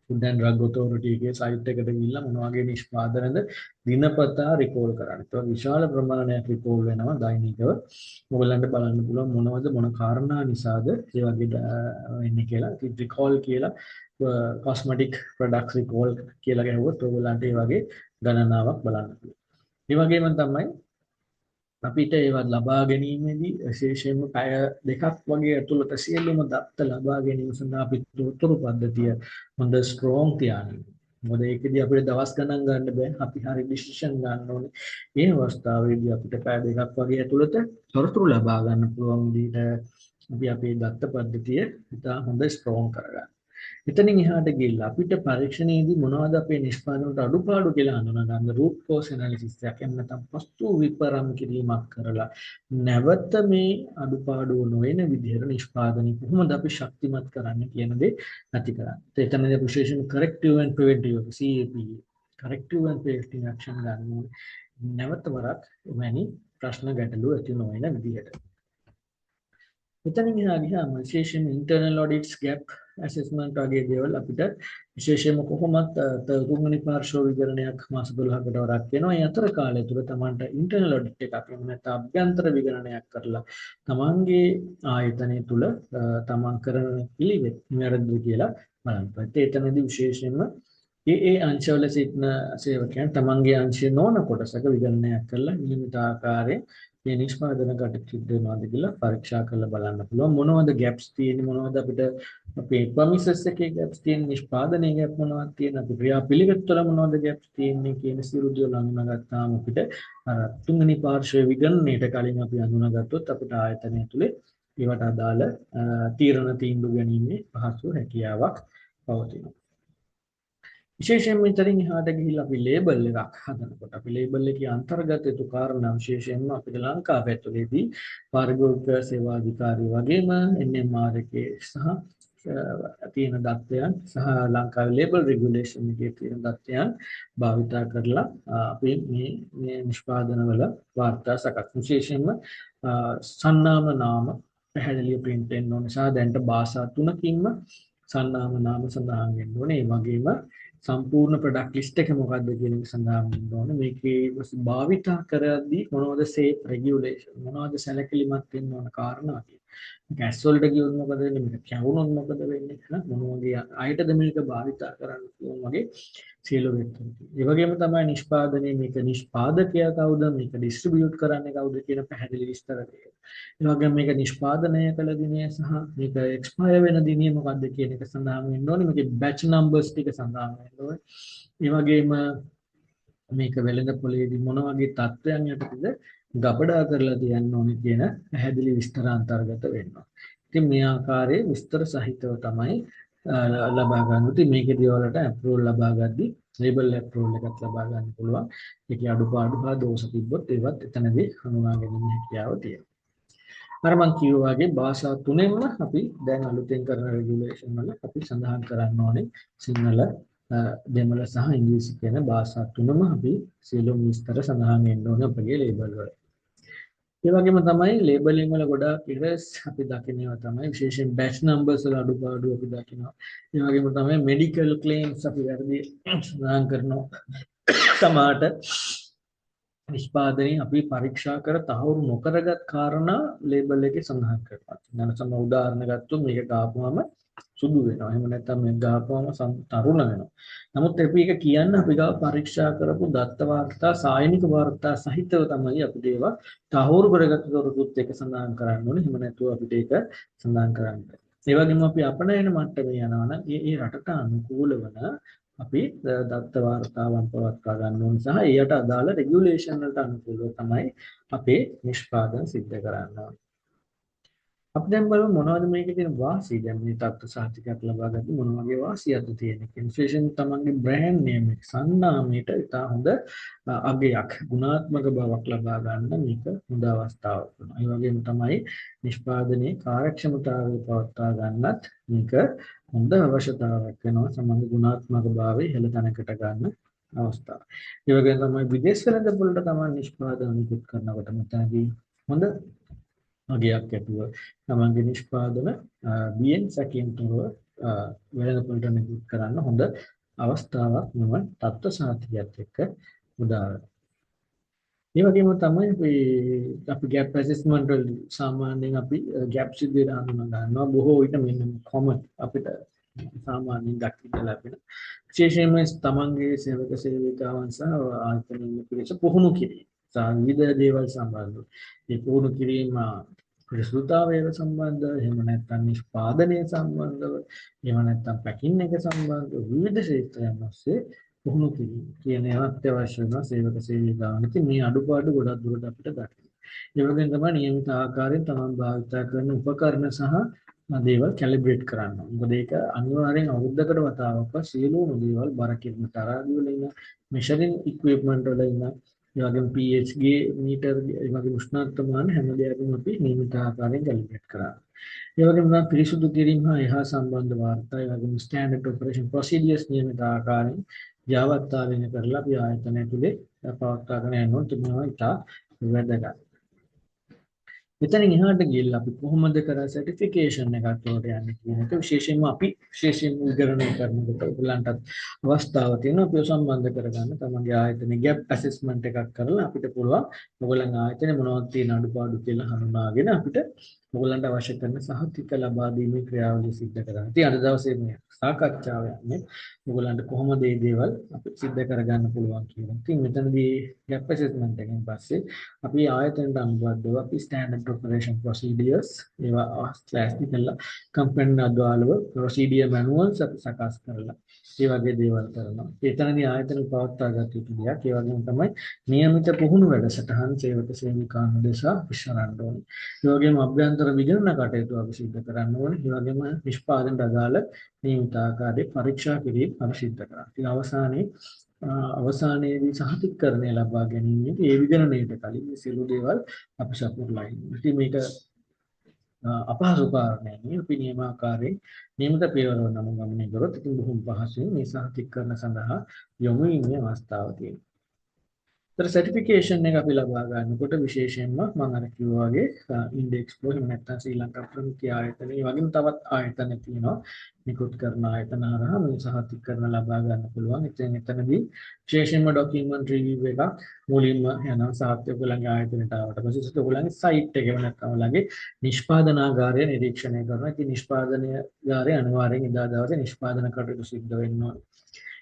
ෆුඩ් ඇන්ඩ් ඩ්‍රග් ඔතොරිටි එකේ සයිට් එකට ගිහිල්ලා මොන වගේ නිෂ්පාදනද දිනපතා රිකෝල් කරන්නේ. ඒක විශාල ප්‍රමාණයක් රිකෝල් වෙනවා දෛනිකව. ඔයගොල්ලන්ට බලන්න පුළුවන් මොනවද මොන කාරණා නිසාද ඒ වගේ වෙන්නේ කියලා. ඉතින් රිකෝල් කියලා කොස්මෙටික් ප්‍රොඩක්ට්ස් රිකෝල් කියලා ගැහුවොත් ඔයගොල්ලන්ට ඒ වගේ ගණනාවක් බලන්න පුළුවන්. ඒ වගේම තමයි අපිට ඒවත් ලබා ගැනීමේදී විශේෂයෙන්ම පැය දෙකක් වගේ ඇතුළත සියලුම දත්ත ලබා ගැනීම සඳහා අපි උතුරු පද්ධතිය හොඳ ස්ට්‍රෝං තියාගන්න. මොකද ඒකෙදී අපිට දවස් ගණන් ගන්න බෑ. අපි හරි ඩිසිෂන් ගන්න ඕනේ. ඒ අවස්ථාවේදී අපිට පැය දෙකක් වගේ ඇතුළත තොරතුරු ලබා ගන්න පුළුවන් විදිහට අපි අපේ දත්ත පද්ධතිය ඉතා හොඳ ස්ට්‍රෝං කරගන්න. එතනින් එහාට ගිහිල්ලා අපිට පරීක්ෂණයේදී මොනවද අපේ නිෂ්පාදනවලට අඩුපාඩු කියලා හඳුනා ගන්න රූට් කෝස් ඇනලිසිස් එකක් එහෙම නැත්නම් වස්තු විපරම් කිරීමක් කරලා නැවත මේ අඩුපාඩු නොවන විදිහට නිෂ්පාදනය කොහොමද අපි ශක්තිමත් කරන්න කියන දේ නැති කරන්නේ. එතනදී විශේෂයෙන් corrective and preventive CAP corrective and preventive action ගන්න ඕනේ. නැවත වරක් එවැනි ප්‍රශ්න ගැටලු ඇති නොවන විදිහට. එතනින් එහා ගියාම විශේෂයෙන් internal audits gap assessment වගේ දේවල් අපිට විශේෂයෙන්ම කොහොමත් තුන්වෙනි පාර්ශ්ව විවරණයක් මාස 12කට වරක් වෙනවා. ඒ අතර කාලය තුල තමන්ට internal audit එකක් එහෙම නැත්නම් අභ්‍යන්තර විවරණයක් කරලා තමන්ගේ ආයතනය තුල තමන් කරන පිළිවෙත් නිවැරදිද කියලා බලන්න. එතනදී විශේෂයෙන්ම ඒ අංශවල සිටින සේවකයන් තමන්ගේ අංශය නොවන කොටසක විවරණයක් කරලා නියමිත ආකාරයෙන් මේ නිෂ්පාදන කටයුතු සිද්ධ වෙනවද කියලා පරීක්ෂා කරලා බලන්න පුළුවන්. මොනවද ගැප්ස් තියෙන්නේ, මොනවද අපිට අපේ ප්‍රොමිසස් එකේ ගැප්ස් තියෙන්නේ, නිෂ්පාදනයේ ගැප් මොනවද තියෙන්නේ, අපි ක්‍රියාපිළිවෙත් වල මොනවද ගැප්ස් තියෙන්නේ කියන සියලු දේවල් අඳුනගත්තාම අපිට අර තුන්වෙනි පාර්ශ්වයේ විගණනයට කලින් අපි අඳුනගත්තොත් අපිට ආයතනය තුලේ ඒවට අදාළ තීරණ තීන්දුව ගැනීමේ පහසු හැකියාවක් පවතිනවා. විශේෂයෙන්ම ඉතින් එහාට ගිහිල්ලා අපි ලේබල් එකක් හදනකොට අපි ලේබල් එකේ අන්තර්ගත යුතු කාරණා විශේෂයෙන්ම අපිට ලංකාව ඇතුලේදී පාරිභෝගික සේවා අධිකාරිය වගේම NMR එකේ සහ තියෙන දත්තයන් සහ ලංකාවේ ලේබල් රෙගියුලේෂන් එකේ තියෙන දත්තයන් භාවිතා කරලා අපි මේ නිෂ්පාදනවල වාර්තා සකස් විශේෂයෙන්ම සන්නාම නාම පැහැදිලිව print වෙන්න ඕනේ සහ දැන්ට භාෂා 3කින්ම සන්නාම නාම සඳහන් වෙන්න ඕනේ. ඒ වගේම සම්පූර්ණ ප්‍රොඩක්ට් ලිස්ට් එක මොකක්ද කියන එක සඳහන් වෙන්න ඕනේ. මේකේ භාවිතා කරද්දී මොනවද සේෆ් රෙගියුලේෂන් මොනවද සැලකිලිමත් වෙන්න ඕන කාරණා කියන. මේක ඇස් වලට ගියොත් මොකද වෙන්නේ? මේක කැවුනොත් මොකද වෙන්නේ? මොන වගේ අයටද මේක භාවිතා කරන්න පුළුවන් වගේ සියලු වෙන්නේ. ඒ වගේම තමයි නිෂ්පාදනයේ මේක නිෂ්පාදකයා කවුද? මේක ඩිස්ට්‍රිබියුට් කරන්නේ කවුද කියන පැහැදිලි විස්තර තියෙනවා. ඒ වගේම මේක නිෂ්පාදනය කළ දිනය සහ මේක එක්ස්පයර් වෙන දිනය මොකක්ද කියන එක සඳහන් වෙන්න ඕනේ. මේකේ බැච් නම්බර්ස් ටික සඳහන් වෙන්න ඕනේ. ඒ වගේම මේක වෙළඳපොළේදී මොන වගේ තත්ත්වයන් යටතේද ගබඩා කරලා තියන්න ඕනේ කියන පැහැදිලි විස්තර අන්තර්ගත වෙනවා. ඉතින් මේ ආකාරයේ විස්තර සහිතව තමයි ලබා ගන්න. ඉතින් මේකේදී වලට අප්‍රූවල් ලබා ගද්දී ලේබල් අප්‍රූවල් එකක් ලබා ගන්න පුළුවන්. ඒකේ අඩුපාඩු හා දෝෂ තිබ්බොත් ඒවත් එතනදී හඳුනා ගැනීම හැකියාව තියෙනවා. අර මම කිව්වා වගේ භාෂා තුනෙන්ම අපි දැන් අලුතෙන් කරන රෙගියුලේෂන් වල අපි සඳහන් කරන්න ඕනේ සිංහල දෙමළ සහ ඉංග්‍රීසි කියන භාෂා තුනම අපි සියලුම විස්තර සඳහන් වෙන්න ඕනේ අපගේ ලේබල් වල. ඒ වගේම තමයි ලේබලින් වල ගොඩාක් ඉරස් අපි දකිනවා තමයි විශේෂයෙන් බැච් නම්බර්ස් වල අඩුපාඩු අපි දකිනවා. ඒ වගේම තමයි මෙඩිකල් ක්ලේම්ස් අපි වැරදි සඳහන් කරනවා. සමහරට නිෂ්පාදනයේ අපි පරීක්ෂා කර තහවුරු නොකරගත් කාරණා ලේබල් එකේ සඳහන් කරනවා. දැන් සම උදාහරණ ගත්තොත් මේක ගාපුවම සුදු වෙනවා. එහෙම නැත්නම් මේක ගාපුවම තරුණ වෙනවා. නමුත් අපි ඒක කියන්න අපි ගාව පරීක්ෂා කරපු දත්ත වාර්තා සායනික වාර්තා සහිතව තමයි අපිට ඒවා තහවුරු කරගත තොරතුරුත් එක සඳහන් කරන්න ඕනේ. එහෙම නැතුව අපිට ඒක සඳහන් කරන්න බැහැ. ඒ වගේම අපි අපනයන මට්ටමේ යනවා නම් ඒ රටට අනුකූල වන අපි දත්ත වාර්තාවන් පවත්වා ගන්න ඕන සහ එයට අදාළ රෙගියුලේෂන් වලට අනුකූලව තමයි අපේ නිෂ්පාදන සිද්ධ කරන්න ඕනේ. අපි දැන් බලමු මොනවද මේකේ තියෙන වාසිය. දැන් මේ තත්ත්ව සාහිත්‍යයක් ලබා ගන්න මොන වගේ වාසියක්ද තියෙන්නේ. විශේෂයෙන් තමන්ගේ බ්‍රෑන්ඩ් නේම් එක සන්නාමයට ඉතා හොඳ අගයක් ගුණාත්මක බවක් ලබා ගන්න මේක හොඳ අවස්ථාවක් වෙනවා. ඒ වගේම තමයි නිෂ්පාදනයේ කාර්යක්ෂමතාවය පවත්වා ගන්නත් මේක හොඳ අවශ්‍යතාවයක් වෙනවා. සම්බන්ධ ගුණාත්මක භාවය ඉහළ තැනකට ගන්න අවස්ථාව. ඒ වගේම තමයි විදේශ වෙළඳපොළට තමයි නිෂ්පාදන නිකුත් කරනකොට මෙතනදී හොඳ අගයක් ඇතුව තමන්ගේ නිෂ්පාදන බියෙන් සැකයෙන් තොරව වෙළඳපොළට නිකුත් කරන්න හොඳ අවස්ථාවක් මෙම තත්ත්ව සාහිත්‍යයත් එක්ක උදා වෙනවා. ඒ වගේම තමයි අපි gap assessment වල සාමාන්‍යයෙන් අපි gaps විදිහට හඳුනා ගන්නවා. බොහෝ විට මෙන්න common අපිට සාමාන්‍යයෙන් දක්වන්න ලැබෙන විශේෂයෙන්ම තමන්ගේ සේවක සේවිකාවන් සහ ආයතනයේ පිරිස පුහුණු කිරීම සහ විවිධ දේවල් සම්බන්ධව ඒ පුහුණු කිරීම ප්‍රසූතාවය සම්බන්ධව එහෙම නැත්නම් නිෂ්පාදනය සම්බන්ධව එහෙම නැත්නම් පැකින් එක සම්බන්ධව විවිධ ක්ෂේත්‍රයන් ඔස්සේ පුහුණු කිරීම කියන ඒවත් අවශ්‍ය වෙනවා සේවක සේවිකාවන්. ඉතින් මේ අඩුපාඩු ගොඩක් දුරට අපිට දකින්න. ඒ වගේම තමයි නියමිත ආකාරයෙන් තමන් භාවිත කරන උපකරණ සහ දේවල් කැලිබ්‍රේට් කරන්න. මොකද ඒක අනිවාර්යෙන් අවුරුද්දකට වතාවක් සියලුම දේවල් බර කිරීම තරහදී වල ඉන්න මෙෂරින් ඉක්විප්මන්ට් වල ඉන්න ඒ වගේම pH ගේ මීටර් ඒ වගේ උෂ්ණත්ව මාන හැම දෙයක්ම අපි නියමිත ආකාරයෙන් කැලිබ්‍රේට් කරනවා. ඒ වගේම තමයි පිරිසුදු කිරීම හා එහා සම්බන්ධ වාර්තා ඒ වගේම ස්ටෑන්ඩඩ් ඔපරේෂන් ප්‍රොසීඩියර්ස් නියමිත ආකාරයෙන් ජාවත්තාලනය කරලා අපි ආයතනය තුලේ පවත්වාගෙන යනවා. මේවා ඉතා වැදගත්. මෙතනින් එහාට ගිහිල්ලා අපි කොහොමද කරා සර්ටිෆිකේෂන් එකක් වලට යන්නේ කියන එක විශේෂයෙන්ම අපි විශේෂයෙන්ම විගණනය කරනකොට ඔයගලන්ටත් අවස්ථාවක් තියෙනවා අපිව සම්බන්ධ කරගන්න තමන්ගේ ආයතනයේ ගැප් ඇසෙස්මන්ට් එකක් කරලා අපිට පුළුවන් ඔයගලගේ ආයතනයේ මොනවද තියෙන අඩුපාඩු කියලා හඳුනාගෙන අපිට ඔයගලන්ට අවශ්‍ය කරන සහතික ලබා දීමේ ක්‍රියාවලිය සිදු කරගන්න. ඉතින් අද දවසේ මේ සාකච්ඡාව යන්නේ ඔයගලන්ට කොහොමද මේ දේවල් අපි සිදු කරගන්න පුළුවන් කියලා. ඉතින් මෙතනදී ගැප් ඇසෙස්මන්ට් එකෙන් පස්සේ අපි ආයතනයට අනුබද්ධව අපි ස්ටෑන්ඩඩ් ඔපරේෂන් ප්‍රොසීඩියර්ස් ඒවා ස්ලෑෂ් කරලා කම්පැනි අද්වාලව ප්‍රොසීඩියර් මැනුවල්ස් අපි සකස් කරලා ඒ වගේ දේවල් කරනවා. එතනදී ආයතන පවත්වා ගත යුතු දෙයක්. ඒ වගේම තමයි નિયમિત පුහුණු වැඩසටහන් සේවක සේවිකාවන් දෙසා විශ්වරන්න ඕනේ. ඒ වගේම අභ්‍යන්තර විගණන කටයුතු අපි සිදු කරන්න ඕනේ. ඒ වගේම නිෂ්පාදනට අදාළ නියමිත ආකාරයේ පරීක්ෂා කිරීම අපි සිදු කරනවා. ඉතින් අවසානයේදී සහතිකරණය ලබා ගැනීමේදී ඒ විගණනයට කලින් මේ සියලු දේවල් අපි සපුරලා ඉන්නවා. ඉතින් මේක අපහසු කාරණයක් නෙවෙයි. අපි නියමාකාරයෙන් නියමිත පියවරවල අනුගමනය කරොත් ඉතින් බොහොම පහසුවෙන් මේ සහතිකරණ සඳහා යොමු වීමේ අවස්ථාව තියෙනවා. तर सर्टिफिकेशन එක අපි ලබා ගන්නකොට විශේෂයෙන්ම මම අර කිව්වා වගේ ඉන්ඩෙක්ස් ප්‍රෝ එහෙම නැත්නම් ශ්‍රී ලංකා ප්‍රමුඛ ආයතන ඒ වගේම තවත් ආයතන තියෙනවා නිකුත් කරන ආයතන හරහා මේ සහතිකරණ ලබා ගන්න පුළුවන්. ඉතින් එතනදී විශේෂයෙන්ම ડોකියුමන්ට් රිවිව් එකක් මුලින්ම යනවා සාහිත්‍ය ඔයගොල්ලන්ගේ ආයතනයට ආවට පස්සේ ඔයගොල්ලන්ගේ සයිට් එකේ නැත්නම් ඔයගොල්ලන්ගේ නිෂ්පාදනාගාරය නිරීක්ෂණය කරනවා. ඉතින් නිෂ්පාදනාගාරය අනිවාර්යෙන් එදා දවසේ නිෂ්පාදන කටයුතු සිද්ධ වෙන්න ඕනේ.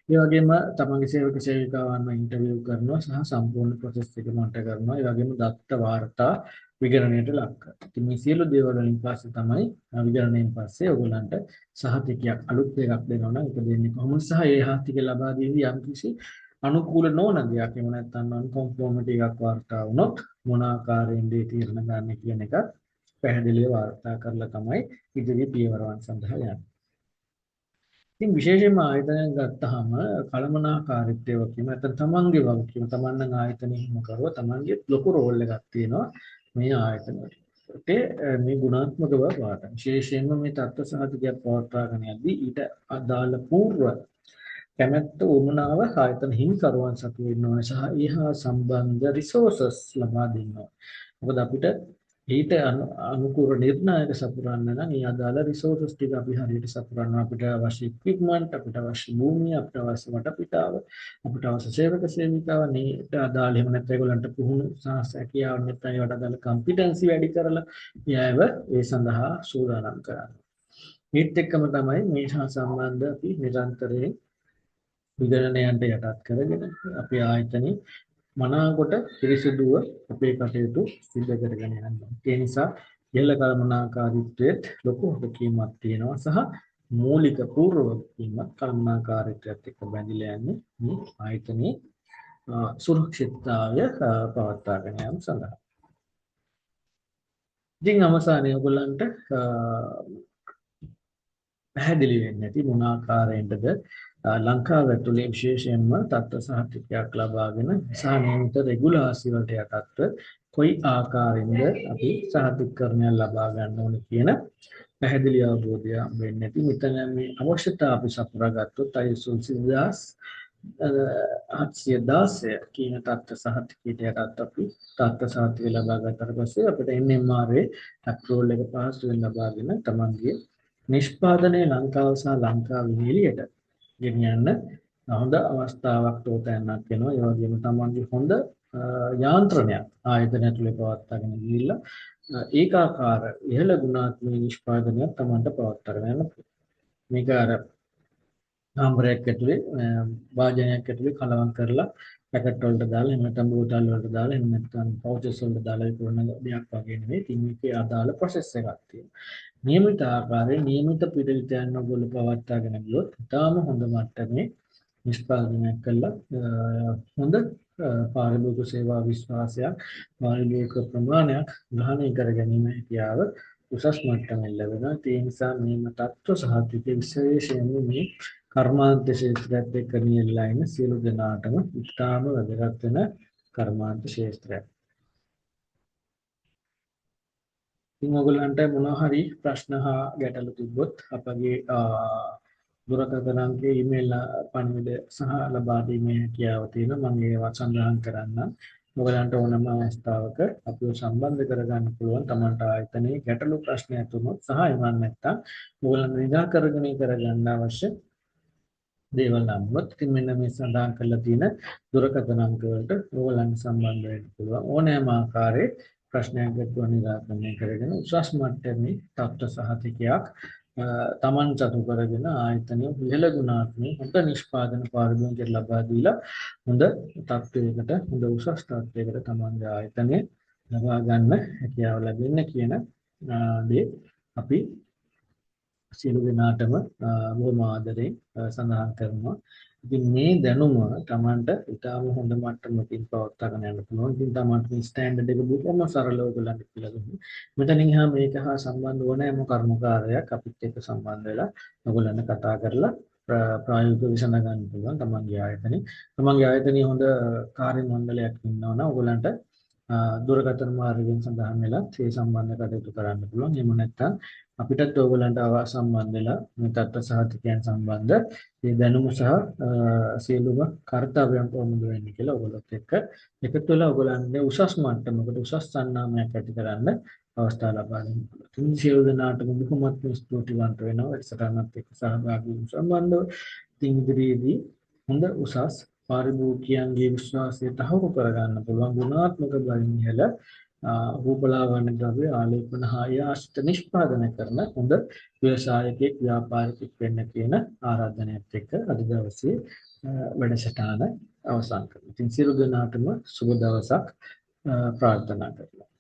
ඒ වගේම තමන්ගේ සේවක සේවිකාවන්ව ඉන්ටර්විව් කරනවා සහ සම්පූර්ණ ප්‍රොසෙස් එක මොනිටර් කරනවා. ඒ වගේම දත්ත වාර්තා විගණනයට ලක් කරනවා. ඉතින් මේ සියලු දේවල් වලින් පස්සේ තමයි විගණනයෙන් පස්සේ ඔයගොල්ලන්ට සහතිකයක් අලුත් එකක් දෙනවා නම් ඒක දෙන්නේ කොහොමද සහ ඒ සහතික ලබා දීදී යම්කිසි අනුකූල නොවන දෙයක් එහෙම නැත්නම් non conformity එකක් වාර්තා වුණොත් මොන ආකාරයෙන් දේ තීරණ ගන්න කියන එක පැහැදිලිව වාර්තා කරලා තමයි ඉදිරි පියවරවන් සඳහා යන්නේ. ඉතින් විශේෂයෙන්ම ආයතනයක් ගත්තාම කළමනාකාරීත්වය වගේම නැත්නම් තමන්ගේ වගකීම තමන් නම් ආයතනෙ හිම කරුවා තමන්ගේ ලොකු රෝල් එකක් තියෙනවා මේ ආයතනවල. මේ ගුණාත්මක බව පාඩම්. විශේෂයෙන්ම මේ තත්ත්ව සහතිකයක් පවත්වාගෙන යද්දී ඊට අදාළ පූර්ව කැමැත්ත උමනාව ආයතන හිමිකරුවන් සතු වෙන්න ඕනේ සහ ඊහා සම්බන්ධ රිසෝසස් ලබා දෙන්න ඕනේ. මොකද අපිට ඊට අනුකූල නිර්ණායක සපුරන්න නම් මේ අදාළ රිසෝසස් ටික අපි හරියට සපුරන්න අපිට අවශ්‍ය ඉක්විප්මන්ට් අපිට අවශ්‍ය භූමිය අපිට අවශ්‍ය වටපිටාව අපිට අවශ්‍ය සේවක සේවිකාවන් ඊට අදාළ එහෙම නැත්නම් ඒගොල්ලන්ට පුහුණු සාහසකියාව නැත්නම් ඒවට අදාළ කම්පිටන්සි වැඩි කරලා එයාව ඒ සඳහා සූදානම් කරන්න. ඊට එක්කම තමයි මේ සම්බන්ධ අපි නිරන්තරයෙන් විගණනයන්ට යටත් කරගෙන අපි ආයතනයේ මනාකොට පිරිසිදුව අපේ කටයුතු සිදු කරගෙන යනවා. ඒ නිසා ඉහළ කළමනාකාරීත්වයට ලොකු වගකීමක් තියෙනවා සහ මූලික පූර්වවීමක් කළමනාකාරීත්වයත් එක්ක බැඳිලා යන්නේ මේ ආයතනයේ සුරක්ෂිතතාවය පවත්වාගෙන යාම සඳහා. ඉතින් අවසානයේ ඔයගොල්ලන්ට පැහැදිලි වෙන්නේ නැති මොන ආකාරයෙන්ද ලංකාව ඇතුලේ විශේෂයෙන්ම තත්ත්ව සහතිකයක් ලබාගෙන සහ නියමිත රෙගුලාසි වලට යටත්ව කොයි ආකාරයෙන්ද අපි සහතිකකරණයක් ලබා ගන්න ඕනේ කියන පැහැදිලි අවබෝධය වෙන්නේ නැති මෙතන මේ අවශ්‍යතාව අපි සපුරා ගත්තොත් ISO 716 කියන තත්ත්ව සහතිකයට යටත් අපි තත්ත්ව සහතිකය ලබා ගන්නට පස්සේ අපිට NMRA අප්‍රූවල් එක පහසුවෙන් ලබාගෙන තමන්ගේ නිෂ්පාදනය ලංකාව සහ ලංකාවේ එළියට ගෙනියන්න හොඳ අවස්ථාවක් තෝතැන්නක් වෙනවා. ඒ වගේම තමන්ගේ හොඳ යාන්ත්‍රණයක් ආයතනය ඇතුලේ පවත්වාගෙන ගිහිල්ලා ඒකාකාර ඉහළ ගුණාත්මක නිෂ්පාදනයක් තමන්ට පවත්වාගෙන යන්න පුළුවන්. මේක අර ආම්බරයක් ඇතුලේ වාජනයක් ඇතුලේ කලවම් කරලා පැකට් වලට දාලා එහෙම නැත්නම් බෝතල් වලට දාලා එහෙම නැත්නම් පවුචස් වලට දාලා විකුණන දෙයක් වගේ නෙවෙයි. ඉතින් මේකේ අදාළ ප්‍රොසෙස් එකක් තියෙනවා. නියමිත ආකාරයෙන් නියමිත පිළිවිතයන් ඔයගොල්ලෝ පවත්වාගෙන ගියොත් ඉතාම හොඳ මට්ටමේ නිෂ්පාදනයක් කළා හොඳ පාරිභෝගික සේවා විශ්වාසයක් පාරිභෝගික ප්‍රමාණයක් ග්‍රහණය කර ගැනීම හැකියාව උසස් මට්ටමින් ලැබෙනවා. ඒ නිසා මේ තත්ත්ව සහතික විශේෂයෙන්ම මේ කර්මාන්ත ක්ෂේත්‍රයත් එක්ක නියැලලා ඉන්න සියලු දෙනාටම ඉතාම වැදගත් වෙන කර්මාන්ත ක්ෂේත්‍රයක්. ඉතින් ඔයගොල්ලන්ට මොනවා හරි ප්‍රශ්න හා ගැටලු තිබ්බොත් අපගේ දුරකථන අංකයේ ඊමේල් පණිවිඩ සහ ලබා දීමේ හැකියාව තියෙනවා. මම ඒවා සඳහන් කරන්නම්. ඔයගොල්ලන්ට ඕනම අවස්ථාවක අපිව සම්බන්ධ කරගන්න පුළුවන්. තමන්ට ආයතනයේ ගැටලු ප්‍රශ්නයක් තුනොත් සහ එවන් නැත්නම් ඔයගොල්ලන් නිරාකරණය කරගන්න අවශ්‍ය දේවල් නම්වත් ඉතින් මෙන්න මේ සඳහන් කරලා තියෙන දුරකථන අංක වලට ඔයගොල්ලන් සම්බන්ධ වෙන්න පුළුවන්. ඕනෑම ආකාරයේ ප්‍රශ්නයක් ගැටලුවක් නිරාකරණය කරගෙන උසස් මට්ටමේ තත්ත්ව සහතිකයක් තමන් සතු කරගෙන ආයතනය ඉහළ ගුණාත්මක හොඳ නිෂ්පාදන පාරිභෝගිකයට ලබා දීලා හොඳ තත්ත්වයකට හොඳ උසස් තත්ත්වයකට තමන්ගේ ආයතනය ලබා ගන්න හැකියාව ලැබෙන්න කියන දේ අපි සියලු දෙනාටම බොහොම ආදරෙන් සඳහන් කරනවා. ඉතින් මේ දැනුම තමන්ට ඉතාම හොඳ මට්ටමකින් පවත්වාගෙන යන්න පුළුවන්. ඉතින් තමන්ට මේ ස්ටෑන්ඩඩ් එක බොහොම සරලව ඔයගොල්ලන්ට කියලා දුන්නා. මෙතනින් එහා මේක හා සම්බන්ධ ඕනෑම කර්මකාරයක් අපිත් එක්ක සම්බන්ධ වෙලා ඔයගොල්ලන්ට කතා කරලා ප්‍රායෝගිකව විසඳ ගන්න පුළුවන් තමන්ගේ ආයතනේ. තමන්ගේ ආයතනයේ හොඳ කාර්ය මණ්ඩලයක් ඉන්නවා නම් ඔයගොල්ලන්ට දුරකථන මාර්ගයෙන් සඳහන් වෙලා ඒ සම්බන්ධ කටයුතු කරන්න පුළුවන්. එහෙම නැත්නම් අපිටත් ඔයගොල්ලන්ට සම්බන්ධ වෙලා මේ තත්ත්ව සහතිකයන් සම්බන්ධ මේ දැනුම සහ සියලුම කාර්යයන් කොහොමද වෙන්නේ කියලා ඔයගොල්ලොත් එක්ක එකතු වෙලා ඔයගොල්ලන්ගේ උසස් මට්ටමකට උසස් සන්නාමයක් ඇති කරන්න අවස්ථාව ලබා දෙන්න පුළුවන්. ඉතින් සියලු දෙනාටම බොහොමත්ම ස්තුතිවන්ත වෙනවා වැඩසටහනත් එක්ක සහභාගී වූ සම්බන්ධව. ඉතින් ඉදිරියේදී හොඳ උසස් පාරිභෝගිකයන්ගේ විශ්වාසය තහවුරු කරගන්න පුළුවන් ගුණාත්මක බලින් ඉහළ රූපලාවන්‍ය ද්‍රව්‍ය ආලේපන හා ආශ්‍රිත නිෂ්පාදනය කරන හොඳ ව්‍යවසායකෙක් ව්‍යාපාරිකෙක් වෙන්න කියන ආරාධනයත් එක්ක අද දවසේ වැඩසටහන අවසන් කරනවා. ඉතින් සියලු දෙනාටම සුබ දවසක් ප්‍රාර්ථනා කරනවා.